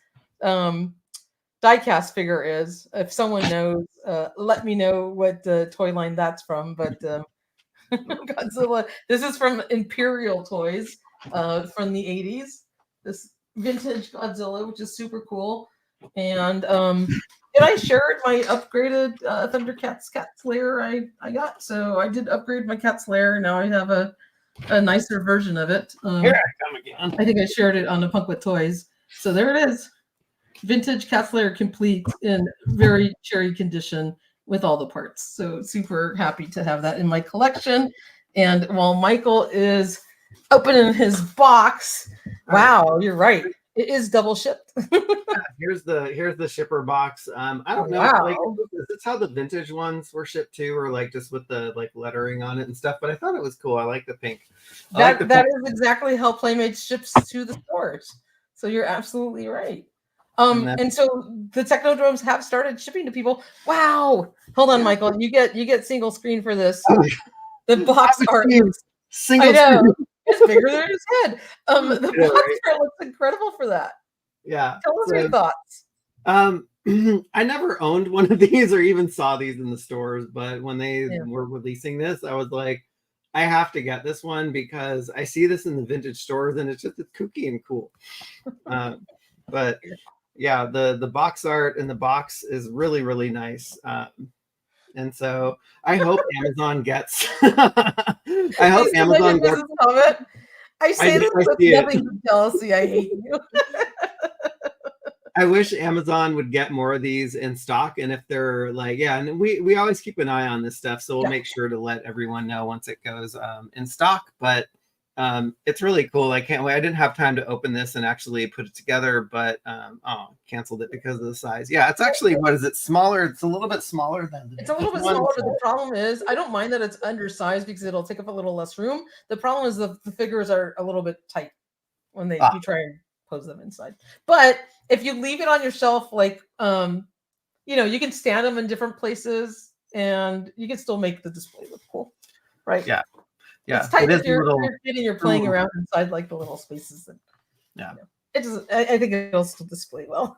Speaker 3: diecast figure is. If someone knows, let me know what toy line that's from. But Godzilla. This is from Imperial Toys from the 80s. This vintage Godzilla, which is super cool. And I shared my upgraded Thundercats cat slayer I got. So I did upgrade my cat slayer. Now I have a nicer version of it.
Speaker 1: Here I come again.
Speaker 3: I think I shared it on the Punk with Toys. So there it is. Vintage cat slayer complete in very cherry condition with all the parts. So super happy to have that in my collection. And while Michael is opening his box, wow, you're right. It is double shipped.
Speaker 1: Here's the shipper box. I don't know.
Speaker 3: Wow.
Speaker 1: Like, is this how the vintage ones were shipped too, or like just with the like lettering on it and stuff? But I thought it was cool. I like the pink.
Speaker 3: That is exactly how Playmates ships to the stores. So you're absolutely right. And so the Technodromes have started shipping to people. Wow. Hold on, Michael. You get single screen for this. The box art.
Speaker 1: Single screen.
Speaker 3: It's bigger than his head. The box art looks incredible for that.
Speaker 1: Yeah.
Speaker 3: Tell us your thoughts.
Speaker 1: I never owned one of these or even saw these in the stores, but when they were releasing this, I was like, I have to get this one because I see this in the vintage stores and it's kooky and cool. But yeah, the box art in the box is really, really nice. And so I hope Amazon gets. I hope Amazon gets.
Speaker 3: I say this with nothing but jealousy. I hate you.
Speaker 1: I wish Amazon would get more of these in stock, and if they're like, and we always keep an eye on this stuff, so we'll make sure to let everyone know once it goes in stock. But it's really cool. I can't wait. I didn't have time to open this and actually put it together, but canceled it because of the size. Yeah, it's actually, what is it, smaller? It's a little bit smaller than
Speaker 3: it's a little bit smaller, but the problem is I don't mind that it's undersized because it'll take up a little less room. The problem is the figures are a little bit tight when you try and pose them inside. But if you leave it on your shelf, like you can stand them in different places and you can still make the display look cool. Right?
Speaker 1: Yeah.
Speaker 3: It's tight if you're playing around inside like the little spaces. It doesn't. I think it'll still display well.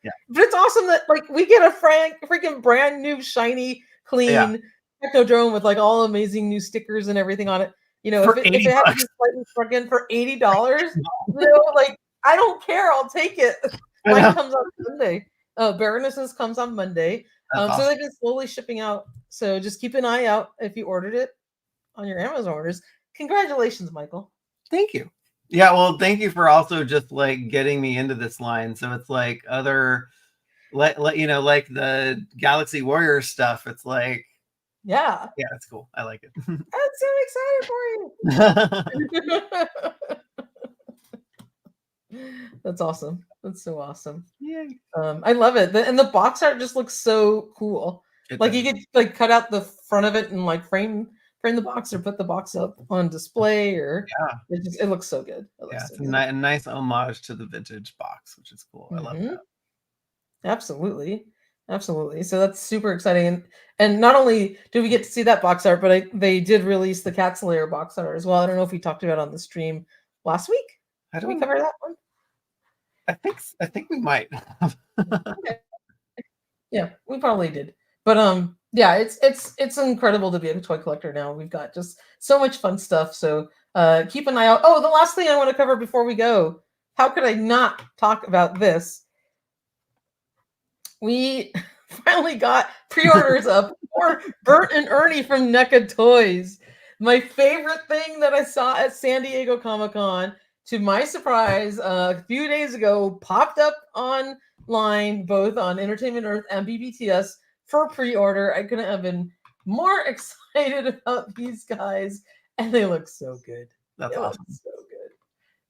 Speaker 1: Yeah,
Speaker 3: but it's awesome that like we get a freaking brand new, shiny, clean Technodrome with like all amazing new stickers and everything on it. If it had to be slightly struck in for $80, like I don't care. I'll take it. Mine comes on Sunday. Baroness's comes on Monday. So they've been slowly shipping out. So just keep an eye out if you ordered it on your Amazon orders. Congratulations, Michael.
Speaker 1: Thank you. Yeah, well, thank you for also just like getting me into this line. So it's like other like the Galaxy Warriors stuff. It's like it's cool. I like it.
Speaker 3: I'm so excited for you. That's awesome. That's so awesome.
Speaker 1: Yeah.
Speaker 3: I love it. And the box art just looks so cool. You could like cut out the front of it and like frame frame the box or put the box up on display, or it looks so good.
Speaker 1: It's a nice homage to the vintage box, which is cool. I love that.
Speaker 3: Absolutely. So that's super exciting. And not only did we get to see that box art, but they did release the Cat's Lair box art as well. I don't know if we talked about it on the stream last week. Did we cover that one?
Speaker 1: I think we might.
Speaker 3: Okay. Yeah, we probably did. But yeah, it's incredible to be a toy collector now. We've got just so much fun stuff. So keep an eye out. Oh, the last thing I want to cover before we go. How could I not talk about this? We finally got pre-orders up for Bert and Ernie from NECA Toys. My favorite thing that I saw at San Diego Comic-Con, to my surprise, a few days ago, popped up online, both on Entertainment Earth and BBTS for pre-order. I couldn't have been more excited about these guys, and they look so good.
Speaker 1: That's awesome.
Speaker 3: So good.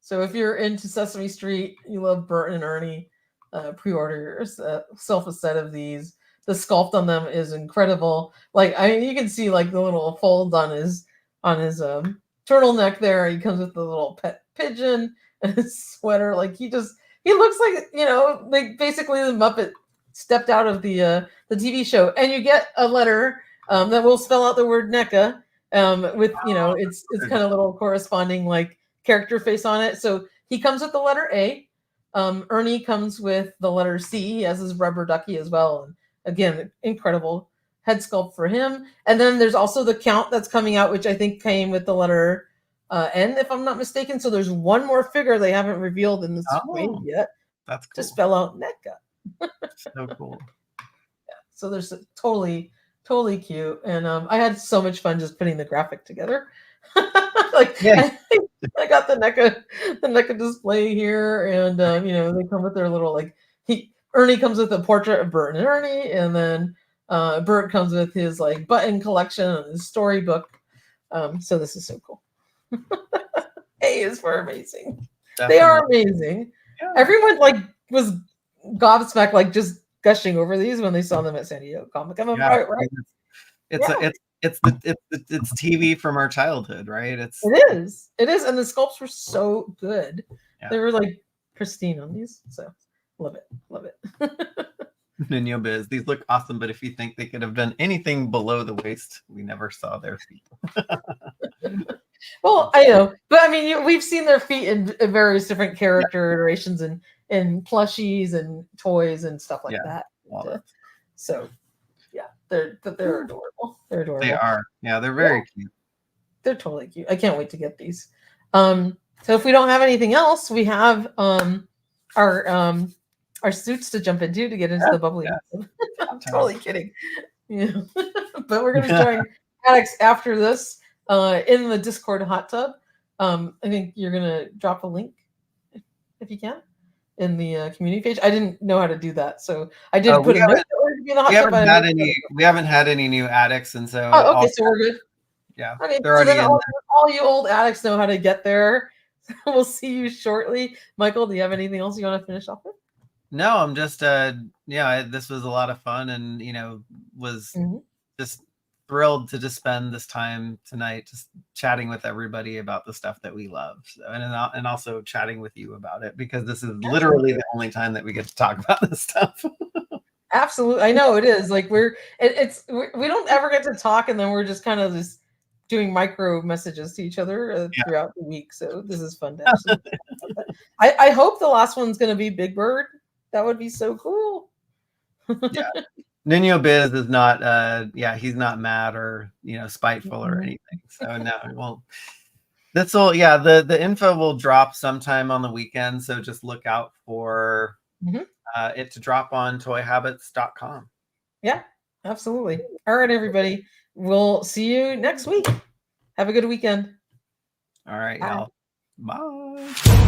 Speaker 3: So if you're into Sesame Street, you love Bert and Ernie, pre-order yourself a set of these. The sculpt on them is incredible. Like, I mean, you can see like the little folds on his turtleneck there. He comes with the little pet pigeon and his sweater. Like he looks like, like basically the Muppet stepped out of the TV show. And you get a letter that will spell out the word NECA with it's kind of little corresponding like character face on it. So he comes with the letter A. Ernie comes with the letter C. He has his rubber ducky as well. And again, incredible head sculpt for him. And then there's also the count that's coming out, which I think came with the letter N, if I'm not mistaken. So there's one more figure they haven't revealed in this wave yet.
Speaker 1: That's cool.
Speaker 3: To spell out NECA.
Speaker 1: So cool.
Speaker 3: Yeah, so there's totally cute. And I had so much fun just putting the graphic together. I got the NECA display here, and they come with their little Ernie comes with a portrait of Bert and Ernie, and then Bert comes with his like button collection and his storybook. So this is so cool. A is for amazing. Definitely. They are amazing. Yeah. Everyone was gobsmacked, just gushing over these when they saw them at San Diego Comic-Con. Right?
Speaker 1: It's TV from our childhood, right? It
Speaker 3: is, and the sculpts were so good. Yeah. They were pristine on these, so love it.
Speaker 1: Nino Biz, these look awesome, but if you think they could have done anything below the waist, we never saw their feet.
Speaker 3: Well, I know, but I mean, we've seen their feet in various different character iterations and plushies and toys and stuff like that. So. Yeah, they're adorable. They're adorable.
Speaker 1: They are. Yeah, they're very cute.
Speaker 3: They're totally cute. I can't wait to get these. So if we don't have anything else, we have our suits to jump into to get into the bubbly. Yeah. I'm totally kidding. Yeah. But we're gonna join Alex after this in the Discord hot tub. I think you're gonna drop a link if you can in the community page. I didn't know how to do that, so I did put a note.
Speaker 1: We haven't had any new addicts, and so
Speaker 3: so we're good.
Speaker 1: Yeah,
Speaker 3: okay, they're already all you old addicts know how to get there. We'll see you shortly. Michael, do you have anything else you want to finish off with?
Speaker 1: No, I'm just this was a lot of fun, and was just thrilled to just spend this time tonight just chatting with everybody about the stuff that we love, and also chatting with you about it, because this is literally the only time that we get to talk about this stuff.
Speaker 3: Absolutely. I know it is. We don't ever get to talk, and then we're just kind of just doing micro messages to each other throughout the week. So this is fun to have. I hope the last one's going to be Big Bird. That would be so cool.
Speaker 1: Yeah. Nino Biz is not, he's not mad or, spiteful or anything. So no, well, that's all. Yeah. The info will drop sometime on the weekend. So just look out for it to drop on toyhabits.com.
Speaker 3: Yeah, absolutely. All right, everybody. We'll see you next week. Have a good weekend.
Speaker 1: All right, y'all. Bye.